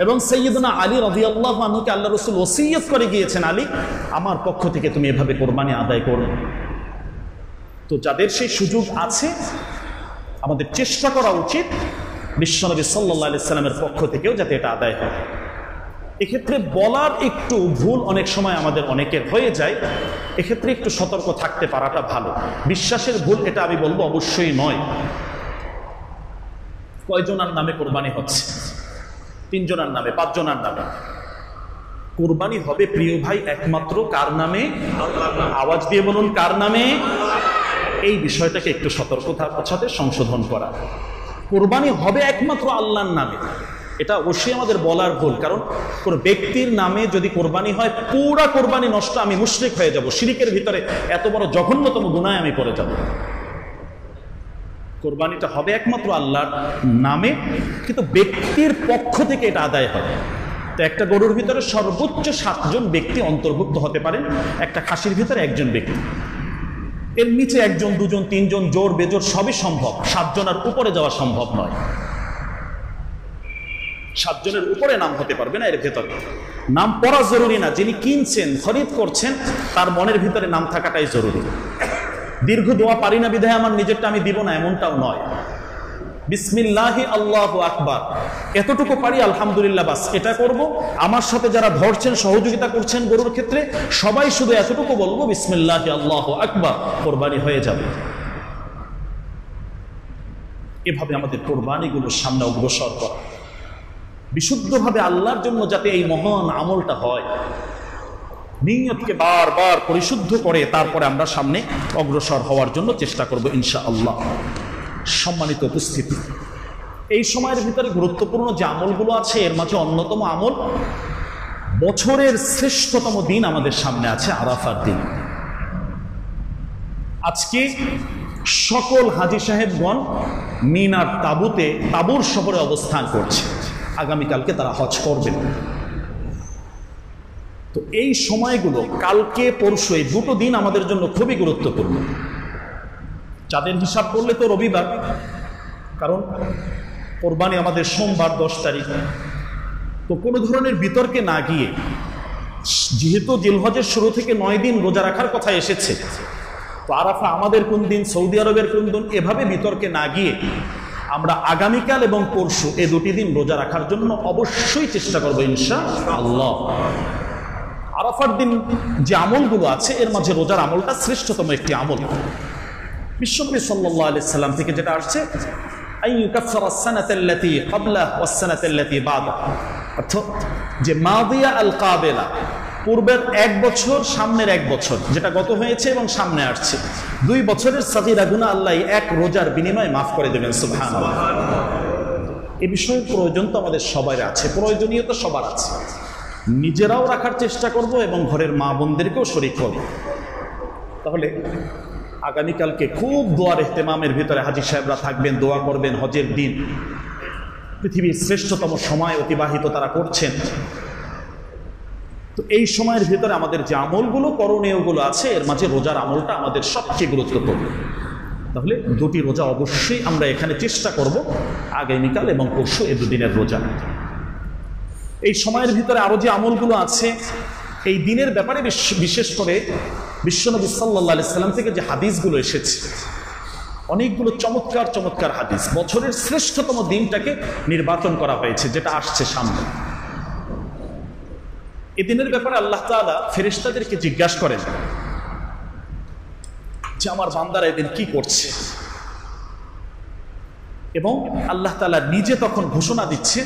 এবং সাইয়্যিদুনা আলী রাদিয়াল্লাহু আনহুকে আল্লাহ রাসূল ওসিয়ত করে গিয়েছেন, আলী আমার পক্ষ থেকে তুমি এভাবে কোরবানি আদায় করো। তো যাদের সেই সুযোগ আছে আমাদের চেষ্টা করা উচিত বিশ্বনবী সাল্লাল্লাহু আলাইহি সাল্লামের পক্ষ থেকেও যাতে এটা আদায় হয়। এক্ষেত্রে বলার একটু ভুল অনেক সময় আমাদের অনেকের হয়ে যায়, এক্ষেত্রে একটু সতর্ক থাকতে পারাটা ভালো। বিশ্বাসের ভুল এটা আমি বলবো অবশ্যই নয়। কয়জনার নামে কোরবানি হচ্ছে? 3 জনের নামে, 5 জনের নামে। কোরবানি হবে প্রিয় ভাই একমাত্র কার নামে? আওয়াজ দিয়ে বলুন, কার নামে? এই বিষয়টাকে একটু সতর্কতার সাথে সংশোধন করা। কোরবানি হবে একমাত্র আল্লাহর নামে, এটা অবশ্যই আমাদের বলার ভুল। কারণ কোন ব্যক্তির নামে যদি কোরবানি হয়, পুরা কোরবানি নষ্ট, আমি মুশরিক হয়ে যাব, শিরকের ভিতরে এত বড় জঘন্যতম গুনাহে আমি পড়ে যাব। কোরবানিটা হবে একমাত্র আল্লাহর নামে, কিন্তু ব্যক্তির পক্ষ থেকে এটা আদায় হয়। তো একটা গরুর ভিতরে সর্বোচ্চ 7 জন ব্যক্তি অন্তর্ভুক্ত হতে পারেন, একটা খাসির ভিতরে 1 জন ব্যক্তি, এর নিচে 1 জন 2 জন 3 জন জোর বেজোর সবই সম্ভব, 7 জনের উপরে যাওয়া সম্ভব নয়। 7 জনের উপরে নাম হতে পারবে না, এর ভেতরে নাম পড়া জরুরি না, যিনি কিনছেন খরিদ করছেন তার মনের ভিতরে নাম থাকাটাই জরুরি। দীর্ঘ দোয়া পারি না বিধায় আমার নিজেরটা আমি দিব না, এমনটাও নয়। বিসমিল্লাহি আল্লাহু আকবার এতটুকু পারি, আলহামদুলিল্লাহ, বাস এটা করব। আমার সাথে যারা ধরছেন, সহযোগিতা করছেন গরুর ক্ষেত্রে, সবাই শুধু এতটুকু বলবো বিসমিল্লাহি আল্লাহু আকবার, কোরবানি হয়ে যাবে। এভাবে আমাদের কোরবানিগুলোর সামনে অগ্রসর করা, বিশুদ্ধভাবে আল্লাহর জন্য যাতে এই মহান আমলটা হয়, নিয়তকে বারবার পরিশুদ্ধ করে তারপরে আমরা সামনে অগ্রসর হওয়ার জন্য চেষ্টা করব ইনশাআল্লাহ। সম্মানিত উপস্থিতি, এই সময়ের ভিতরে গুরুত্বপূর্ণ যে আমলগুলো আছে এর মাঝে অন্যতম আমল, বছরের শ্রেষ্ঠতম দিন আমাদের সামনে আছে আরাফার দিন। আজকে সকল হাজী সাহেবগণ মিনার তাবুর শহরে অবস্থান করছে, আগামীকালকে তারা হজ করবেন। তো এই সময়গুলো কালকে পরশু এই 2টো দিন আমাদের জন্য খুবই গুরুত্বপূর্ণ। যাদের হিসাব করলে তো রবিবার, কারণ কোরবানি আমাদের সোমবার 10 তারিখ। তো কোনো ধরনের বিতর্কে না গিয়ে, যেহেতু জিলহজের শুরু থেকে 9 দিন রোজা রাখার কথা এসেছে, তো আরাফা আমাদের কোন দিন, সৌদি আরবের কোন দিন, এভাবে বিতর্কে না গিয়ে আমরা আগামীকাল এবং পরশু এই 2টি দিন রোজা রাখার জন্য অবশ্যই চেষ্টা করবো ইনশাআল্লাহ। আরাফার দিন যে আমলগুলো আছে এর মাঝে রোজার আমলটা শ্রেষ্ঠতম একটি আমল। বিশ্বনবী সাল্লাল্লাহু আলাইহি সাল্লাম থেকে যেটা আসছে, আইয়ুকাফফারা আস-সানাতাল্লাতী ক্বাবলাহু ওয়াস-সানাতাল্লাতী বা'দাহু, অর্থাৎ যে মাদিয়া আল কাবেলা, পূর্বের 1 বছর, সামনের 1 বছর, যেটা গত হয়েছে এবং সামনে আসছে, 2 বছরের সাগীরা গুনাহ আল্লাহ 1 রোজার বিনিময়ে মাফ করে দেবেন। সুবহানাল্লাহ। এই বিষয়ের প্রয়োজন তো আমাদের সবার আছে, প্রয়োজনীয়তা সবার আছে। নিজেরাও রাখার চেষ্টা করব এবং ঘরের মা বোনদেরকেও শরীক করব। তাহলে আগামীকালকে খুব দোয়ার ইহতেমামের ভিতরে হাজী সাহেবরা থাকবেন, দোয়া করবেন। হজের দিন পৃথিবীর শ্রেষ্ঠতম সময় অতিবাহিত তারা করছেন। তো এই সময়ের ভিতরে আমাদের যে আমলগুলো, করণীয়গুলো আছে, এর মাঝে রোজার আমলটা আমাদের সবচেয়ে গুরুত্বপূর্ণ। তাহলে 2টি রোজা অবশ্যই আমরা এখানে চেষ্টা করব, আগামীকাল এবং পরশু এই 2 দিনের রোজা। এই সময়ের ভিতরে আরো যে আমলগুলো আছে, এই দিনের ব্যাপারে বিশেষ করে বিশ্বনবী সাল্লাল্লাহু আলাইহি সাল্লাম থেকে যে হাদিসগুলো এসেছে, অনেকগুলো চমৎকার চমৎকার হাদিস, বছরের শ্রেষ্ঠতম দিনটাকে নির্বাচন করা হয়েছে, যেটা আসছে সামনে। এই দিনের ব্যাপারে আল্লাহ তাআলা ফেরেশতাদেরকে জিজ্ঞাসা করেন যে আমার বান্দারা এদিন কি করছে, এবং আল্লাহ তাআলা নিজে তখন ঘোষণা দিচ্ছে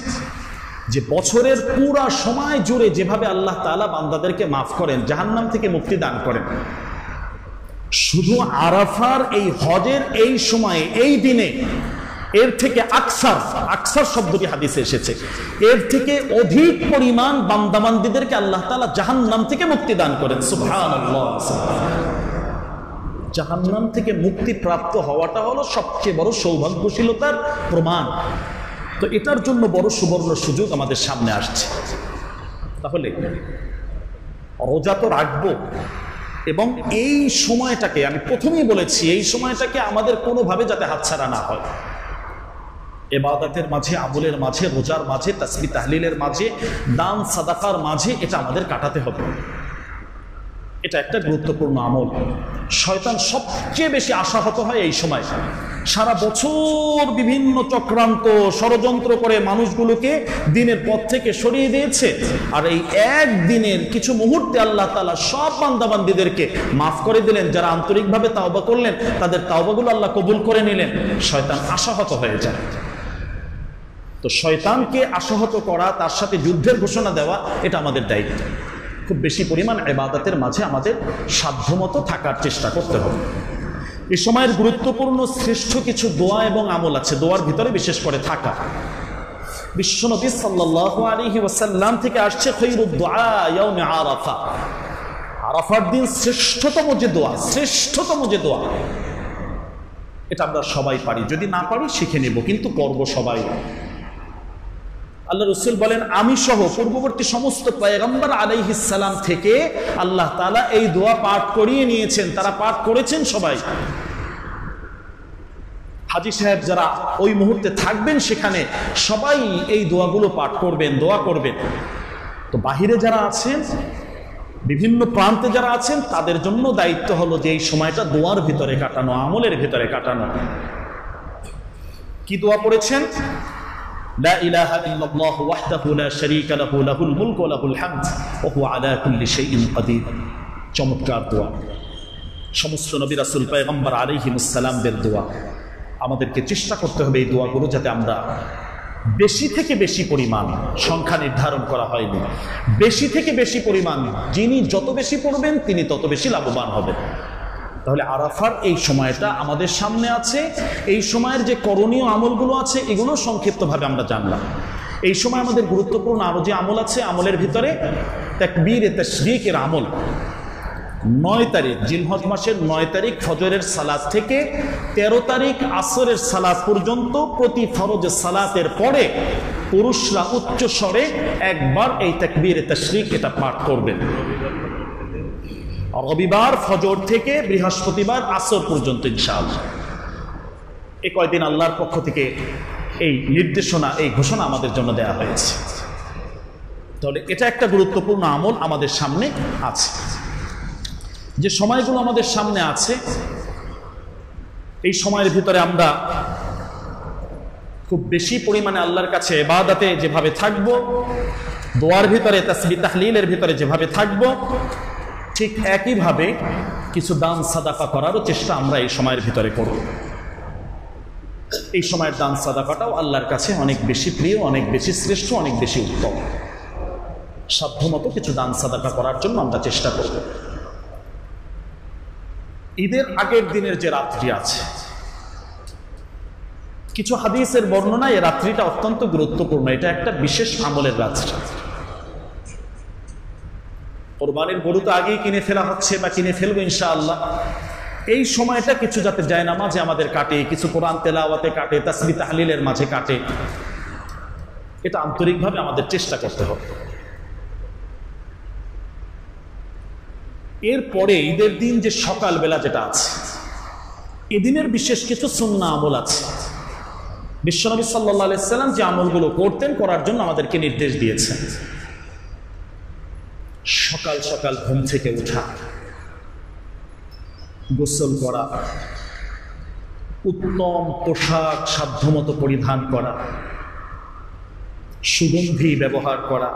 যে বছরের পুরা সময় জুড়ে যেভাবে আল্লাহ তাআলা বান্দাদেরকে মাফ করেন, জাহান্নাম থেকে মুক্তি দান করেন, শুধু আরাফার এই হজের এই সময়ে, এই দিনে এর থেকে আকসার, আকসার শব্দটি হাদিসে এসেছে, এর থেকে অধিক পরিমাণ বান্দাবান্দীদেরকে আল্লাহ তাআলা জাহান্নাম থেকে মুক্তি দান করেন। সুবহানাল্লাহ। জাহান্নাম থেকে মুক্তি প্রাপ্ত হওয়াটা হলো সবচেয়ে বড় সৌভাগ্যশীলতার প্রমাণ। তো এটার জন্য বড় সুবর্ণ সুযোগ আমাদের সামনে আসছে। তাহলে রোজা তো রাখবো, এবং এই সময়টাকে আমি প্রথমেই বলেছি, এই সময়টাকে আমাদের কোনোভাবে যাতে হাতছাড়া না হয়। ইবাদতের মাঝে, আমলের মাঝে, রোজার মাঝে, তাসবিহ তাহলিলের মাঝে, দান সাদাকার মাঝে এটা আমাদের কাটাতে হবে। এটা একটা গুরুত্বপূর্ণ আমল। শয়তান সবচেয়ে বেশি আশাহত হয় এই সময়। সারা বছর বিভিন্ন চক্রান্ত ষড়যন্ত্র করে মানুষগুলোকে দিনের পথ থেকে সরিয়ে দিয়েছে, আর এই একদিনের কিছু মুহূর্তে আল্লাহ তাআলা সব বান্দাবান্দীদেরকে মাফ করে দিলেন। যারা আন্তরিকভাবে তাওবা করলেন তাদের তাওবাগুলো আল্লাহ কবুল করে নিলেন। শয়তান আশাহত হয়ে যায়। তো শয়তানকে আশাহত করা, তার সাথে যুদ্ধের ঘোষণা দেওয়া, এটা আমাদের দায়িত্ব। খুব বেশি পরিমাণ ইবাদতের মাঝে আমাদের সাধ্যমতো থাকার চেষ্টা করতে হবে। এই সময়ের গুরুত্বপূর্ণ শ্রেষ্ঠ কিছু দোয়া এবং আমল আছে, দোয়ার ভিতরে বিশেষ করে থাকা। বিশ্বনবী সাল্লাল্লাহু আলাইহি ওয়াসাল্লাম থেকে আসছে খায়রুদ দুআ ইয়াউমে আরাফা। আরাফার দিন শ্রেষ্ঠতম যে দোয়া, শ্রেষ্ঠতম যে দোয়া, এটা আমরা সবাই পারি। যদি না পারি শিখে নেব, কিন্তু করব সবাই। আল্লাহ রাসূল বলেন, আমি সহ পূর্ববর্তী সমস্ত পয়গম্বর আলাইহিস সালাম থেকে আল্লাহ তাআলা এই দোয়া পাঠ করিয়ে নিয়েছেন, তারা পাঠ করেছেন সবাই। হাজী সাহেব যারা ওই মুহূর্তে থাকবেন সেখানে সবাই এই দোয়াগুলো পাঠ করবেন, দোয়া করবেন। তো বাহিরে যারা আছেন, বিভিন্ন প্রান্তে যারা আছেন, তাদের জন্য দায়িত্ব হলো যে এই সময়টা দোয়ার ভিতরে কাটানো, আমলের ভিতরে কাটানো। কি দোয়া পড়েছেন? লা ইলাহা ইল্লাল্লাহু ওয়াহদাহু লা শারীকা লাহু লাহুল মুলকু ওয়া লাহুল হামদ ওয়া হুয়া আলা কুল্লি শাইইন কাদির। চমৎকার দোয়া, সমস্ত নবী রাসূল পয়গম্বর আলাইহিমুস সালামদের দোয়া। আমাদেরকে চেষ্টা করতে হবে এই দোয়াগুলো যাতে আমরা বেশি থেকে বেশি পরিমাণ, সংখ্যা নির্ধারণ করা হয়নি, বেশি থেকে বেশি পরিমাণ, যিনি যত বেশি পড়বেন তিনি তত বেশি লাভবান হবেন। তাহলে আরাফার এই সময়টা আমাদের সামনে আছে। এই সময়ের যে করণীয় আমলগুলো আছে এগুলো সংক্ষিপ্তভাবে আমরা জানলাম। এই সময় আমাদের গুরুত্বপূর্ণ আরো যে আমল আছে, আমলের ভিতরে তাকবীর তাশরিকের আমল। 9 তারিখ জিলহজ মাসের 9 তারিখ ফজরের সালাত থেকে 13 তারিখ আসরের সালাত পর্যন্ত প্রতি ফরজ সালাতের পরে পুরুষরা উচ্চ স্বরে একবার এই তাকবীর তাশরিক এটা পাঠ করবেন। রবিবার ফজর থেকে বৃহস্পতিবার আসর পর্যন্ত ইনশাআল্লাহ। এই কয়দিন আল্লাহর পক্ষ থেকে এই নির্দেশনা, এই ঘোষণা আমাদের জন্য দেয়া হয়েছে। তাহলে এটা একটা গুরুত্বপূর্ণ আমল আমাদের সামনে আছে। যে সময়গুলো আমাদের সামনে আছে, এই সময়ের ভিতরে আমরা খুব বেশি পরিমাণে আল্লাহর কাছে ইবাদতে যেভাবে থাকব, দোয়ার ভিতরে তাসবিহ তাহলিলের ভিতরে যেভাবে থাকব, ঠিক একইভাবে কিছু দান সাদাকা করারও চেষ্টা আমরা এই সময়ের ভিতরে করব। এই সময়ের দান সাদাকাটাও আল্লাহর কাছে অনেক বেশি প্রিয়, অনেক বেশি শ্রেষ্ঠ, অনেক বেশি উত্তম। সাধ্যমতো কিছু দান সাদাকা করার জন্য আমরা চেষ্টা করব। ঈদের আগের দিনের যে রাত্রি আছে, কিছু হাদিসের বর্ণনায় এই রাত্রিটা অত্যন্ত গুরুত্বপূর্ণ। এটা একটা বিশেষ আমলের রাত্রি। কোরবানির গরু তো আগেই কিনে ফেলা হচ্ছে বা কিনে ফেলবো ইনশাআল্লাহ। এই সময়টা কিছু যাতে জায়নামাজে আমাদের কাটে, কিছু কোরআন তেলাওয়াতে কাটে, তাসবিহ তাহলিলের মাঝে কাটে, এটা আন্তরিকভাবে আমাদের চেষ্টা করতে হবে। এরপরে ঈদের দিন যে সকালবেলা যেটা আছে, এদিনের বিশেষ কিছু সুন্নাহ আমল আছে। বিশ্বনবী সাল্লাল্লাহু আলাইহি সাল্লাম যে আমলগুলো করতেন, করার জন্য আমাদেরকে নির্দেশ দিয়েছেন। সকাল সকাল ঘুম থেকে ওঠা, গোসল করা, উত্তম পোশাক সাধ্যমতো পরিধান করা, সুগন্ধি ব্যবহার করা,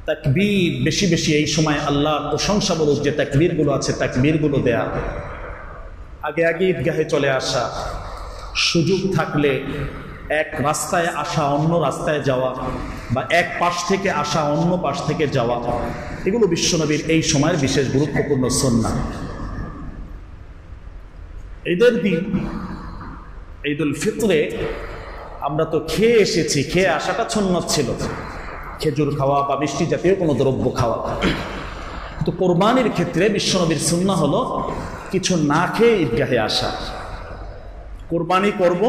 তাকবীর বেশি বেশি এই সময় আল্লাহর প্রশংসামূলক যে তাকবীরগুলো আছে তাকবীরগুলো দেয়া, আগে আগে ঈদগাহে চলে আসা, সুযোগ থাকলে এক রাস্তায় আসা অন্য রাস্তায় যাওয়া, বা এক পাশ থেকে আসা অন্য পাশ থেকে যাওয়া, এগুলো বিশ্বনবীর এই সময়ের বিশেষ গুরুত্বপূর্ণ সুন্নাহ। ঈদের দিন ঈদুল ফিতরে আমরা তো খেয়ে এসেছি, খেয়ে আসাটা সুন্নত ছিল, খেজুর খাওয়া বা মিষ্টি জাতীয় কোনো দ্রব্য খাওয়া। তো কোরবানির ক্ষেত্রে বিশ্বনবীর সুন্নাহ হলো কিছু না খেয়ে ঈদগাহে আসা। কোরবানি করব,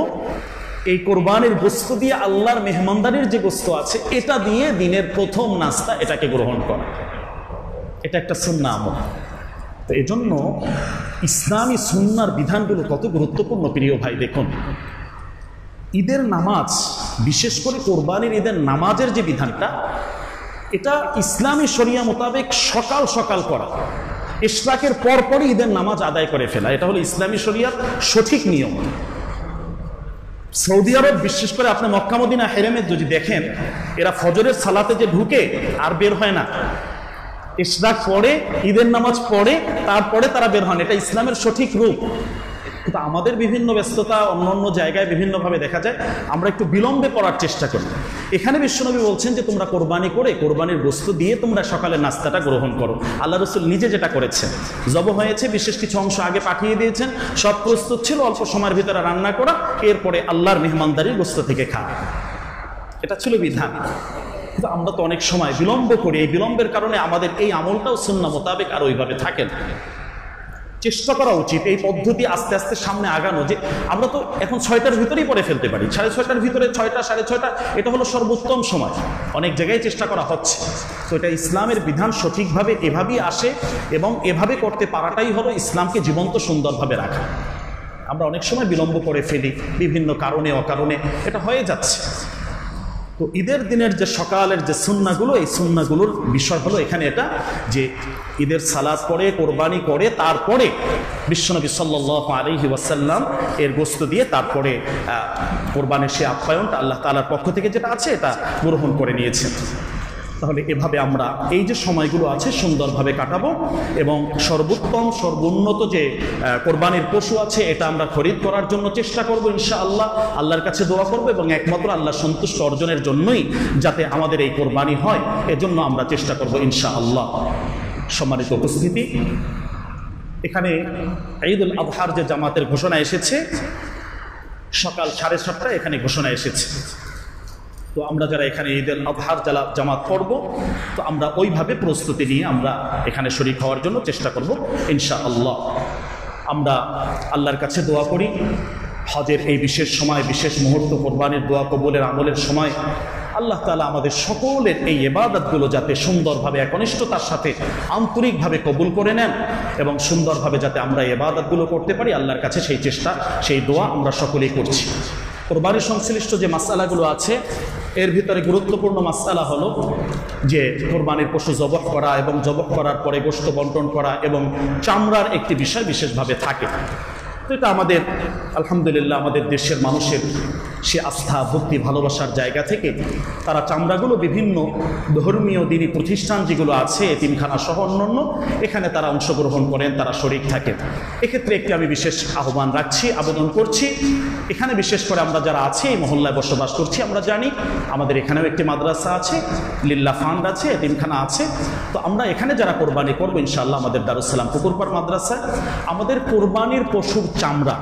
এই কোরবানির গোস্ত দিয়ে আল্লাহর মেহমানদারির যে গোস্ত আছে এটা দিয়ে দিনের প্রথম নাস্তা এটাকে গ্রহণ করা, এটা একটা সুন্নাহ আমল। তো এই জন্য ইসলামী সুন্নার বিধানগুলো কত গুরুত্বপূর্ণ প্রিয় ভাই। দেখুন, ঈদের নামাজ, বিশেষ করে কোরবানির ঈদের নামাজের যে বিধানটা, এটা ইসলামী শরিয়া মোতাবেক সকাল সকাল করা, ইশরাকের পরপরই ঈদের নামাজ আদায় করে ফেলা, এটা হলো ইসলামী শরিয়ার সঠিক নিয়ম। সৌদি আরব, বিশেষ করে আপনি মক্কা মদিনা হেরেমে যদি দেখেন, এরা ফজরের সালাতে যে ঢুকে আর বের হয় না, ইশরাক পড়ে, ঈদের নামাজ পড়ে, তারপরে তারা বের হন। এটা ইসলামের সঠিক রূপ। কিন্তু আমাদের বিভিন্ন ব্যস্ততা, অন্য জায়গায় বিভিন্নভাবে দেখা যায় আমরা একটু বিলম্বে পড়ার চেষ্টা করি। এখানে বিশ্বনবী বলছেন যে তোমরা কোরবানি করে কোরবানির গোস্ত দিয়ে তোমরা সকালের নাস্তাটা গ্রহণ করো। আল্লাহ রসুল নিজে যেটা করেছেন, জব হয়েছে, বিশেষ কিছু অংশ আগে পাঠিয়ে দিয়েছেন, সব প্রস্তুত ছিল, অল্প সময়ের ভিতরে রান্না করা, এরপরে আল্লাহর মেহমানদারির গোস্ত থেকে খাওয়া, এটা ছিল বিধান। কিন্তু আমরা তো অনেক সময় বিলম্ব করি, এই বিলম্বের কারণে আমাদের এই আমলটাও সুন্নাহ মোতাবেক আর ওইভাবে থাকে না। চেষ্টা করা উচিত এই পদ্ধতি আস্তে আস্তে সামনে আগানো, যে আমরা তো এখন 6টার ভিতরেই পরে ফেলতে পারি, 6:30টার ভিতরে, 6টা 6:30, এটা হলো সর্বোত্তম সময়। অনেক জায়গায় চেষ্টা করা হচ্ছে। তো এটা ইসলামের বিধান সঠিকভাবে এভাবেই আসে, এবং এভাবে করতে পারাটাই হলো ইসলামকে জীবন্ত সুন্দরভাবে রাখা। আমরা অনেক সময় বিলম্ব করে ফেলি বিভিন্ন কারণে অকারণে, এটা হয়ে যাচ্ছে। তো ঈদের দিনের যে সকালের যে সুন্নাহগুলো, এই সুন্নাহগুলোর বিষয় হলো এখানে এটা যে ঈদের সালাত পড়ে, কোরবানি করে, তারপরে বিশ্বনবী সাল্লাল্লাহু আলাইহি ওয়াসাল্লাম এর গোস্ত দিয়ে তারপরে কোরবানির সে আপ্যায়নটা আল্লাহ তাআলার পক্ষ থেকে যেটা আছে এটা গ্রহণ করে নিয়েছেন। তাহলে এভাবে আমরা এই যে সময়গুলো আছে সুন্দরভাবে কাটাবো, এবং সর্বোত্তম সর্বোন্নত যে কোরবানির পশু আছে এটা আমরা খরিদ করার জন্য চেষ্টা করব ইনশাআল্লাহ। আল্লাহর কাছে দোয়া করব, এবং একমাত্র আল্লাহ সন্তুষ্ট অর্জনের জন্যই যাতে আমাদের এই কোরবানি হয়, এজন্য আমরা চেষ্টা করব ইনশাআল্লাহ। সম্মানিত উপস্থিতি, এখানে ঈদুল আযহার যে জামাতের ঘোষণা এসেছে সকাল 7:30টায় এখানে ঘোষণা এসেছে। তো আমরা যারা এখানে ঈদুল আযহার জামাত পড়ব, তো আমরা ওইভাবে প্রস্তুতি নিয়ে আমরা এখানে শরীক হওয়ার জন্য চেষ্টা করব ইনশাআল্লাহ। আমরা আল্লাহর কাছে দোয়া করি, হজের এই বিশেষ সময়, বিশেষ মুহূর্ত, কোরবানির দোয়া কবুলের আমলের সময় আল্লাহ তাআলা আমাদের সকলের এই ইবাদতগুলো যাতে সুন্দরভাবে একনিষ্ঠতার সাথে আন্তরিকভাবে কবুল করে নেন, এবং সুন্দরভাবে যাতে আমরা ইবাদতগুলো করতে পারি, আল্লাহর কাছে সেই চেষ্টা, সেই দোয়া আমরা সকলেই করছি। কোরবানির সংশ্লিষ্ট যে মাসআলাগুলো আছে এর ভিতরে গুরুত্বপূর্ণ মাসআলা হলো যে কোরবানির পশু জবহ করা, এবং জবহ করার পরে গোশত বন্টন করা, এবং চামড়ার একটি বিষয় বিশেষভাবে থাকে। তো এটা আমাদের আলহামদুলিল্লাহ আমাদের দেশের মানুষের সে আস্থা, ভক্তি, ভালোবাসার জায়গা থেকে তারা চামড়াগুলো বিভিন্ন ধর্মীয় দিনী প্রতিষ্ঠান যেগুলো আছে, এতিমখানা সহ অন্যান্য, এখানে তারা অংশগ্রহণ করেন, তারা শরীক থাকেন। এক্ষেত্রে একটি আমি বিশেষ আহ্বান রাখছি, আবেদন করছি। এখানে বিশেষ করে আমরা যারা আছি, এই মহল্লায় বসবাস করছি, আমরা জানি আমাদের এখানেও একটি মাদ্রাসা আছে, লিল্লাহ ফান্ড আছে, এতিমখানা আছে। তো আমরা এখানে যারা কোরবানি করবো ইনশাআল্লাহ, আমাদের দারুস সালাম পুকুরপাড় মাদ্রাসায় আমাদের কোরবানির পশুর চামড়া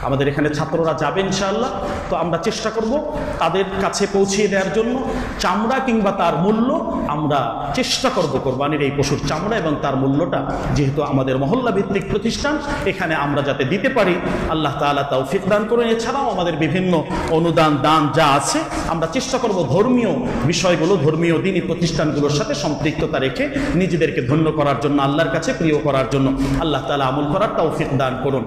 আমাদের এখানে ছাত্ররা যাবে ইনশাআল্লাহ। তো আমরা চেষ্টা করব তাদের কাছে পৌঁছিয়ে দেওয়ার জন্য চামড়া কিংবা তার মূল্য আমরা চেষ্টা করব কোরবানির এই পশুর চামড়া এবং তার মূল্যটা, যেহেতু আমাদের মহল্লা ভিত্তিক প্রতিষ্ঠান, এখানে আমরা যাতে দিতে পারি আল্লাহ তাআলা তৌফিক দান করুন। এছাড়াও আমাদের বিভিন্ন অনুদান, দান যা আছে আমরা চেষ্টা করব ধর্মীয় বিষয়গুলো, ধর্মীয় দিনী প্রতিষ্ঠানগুলোর সাথে সম্পৃক্ততা রেখে নিজেদেরকে ধন্য করার জন্য, আল্লাহর কাছে প্রিয় করার জন্য। আল্লাহ তাআলা আমল করার তৌফিক দান করুন।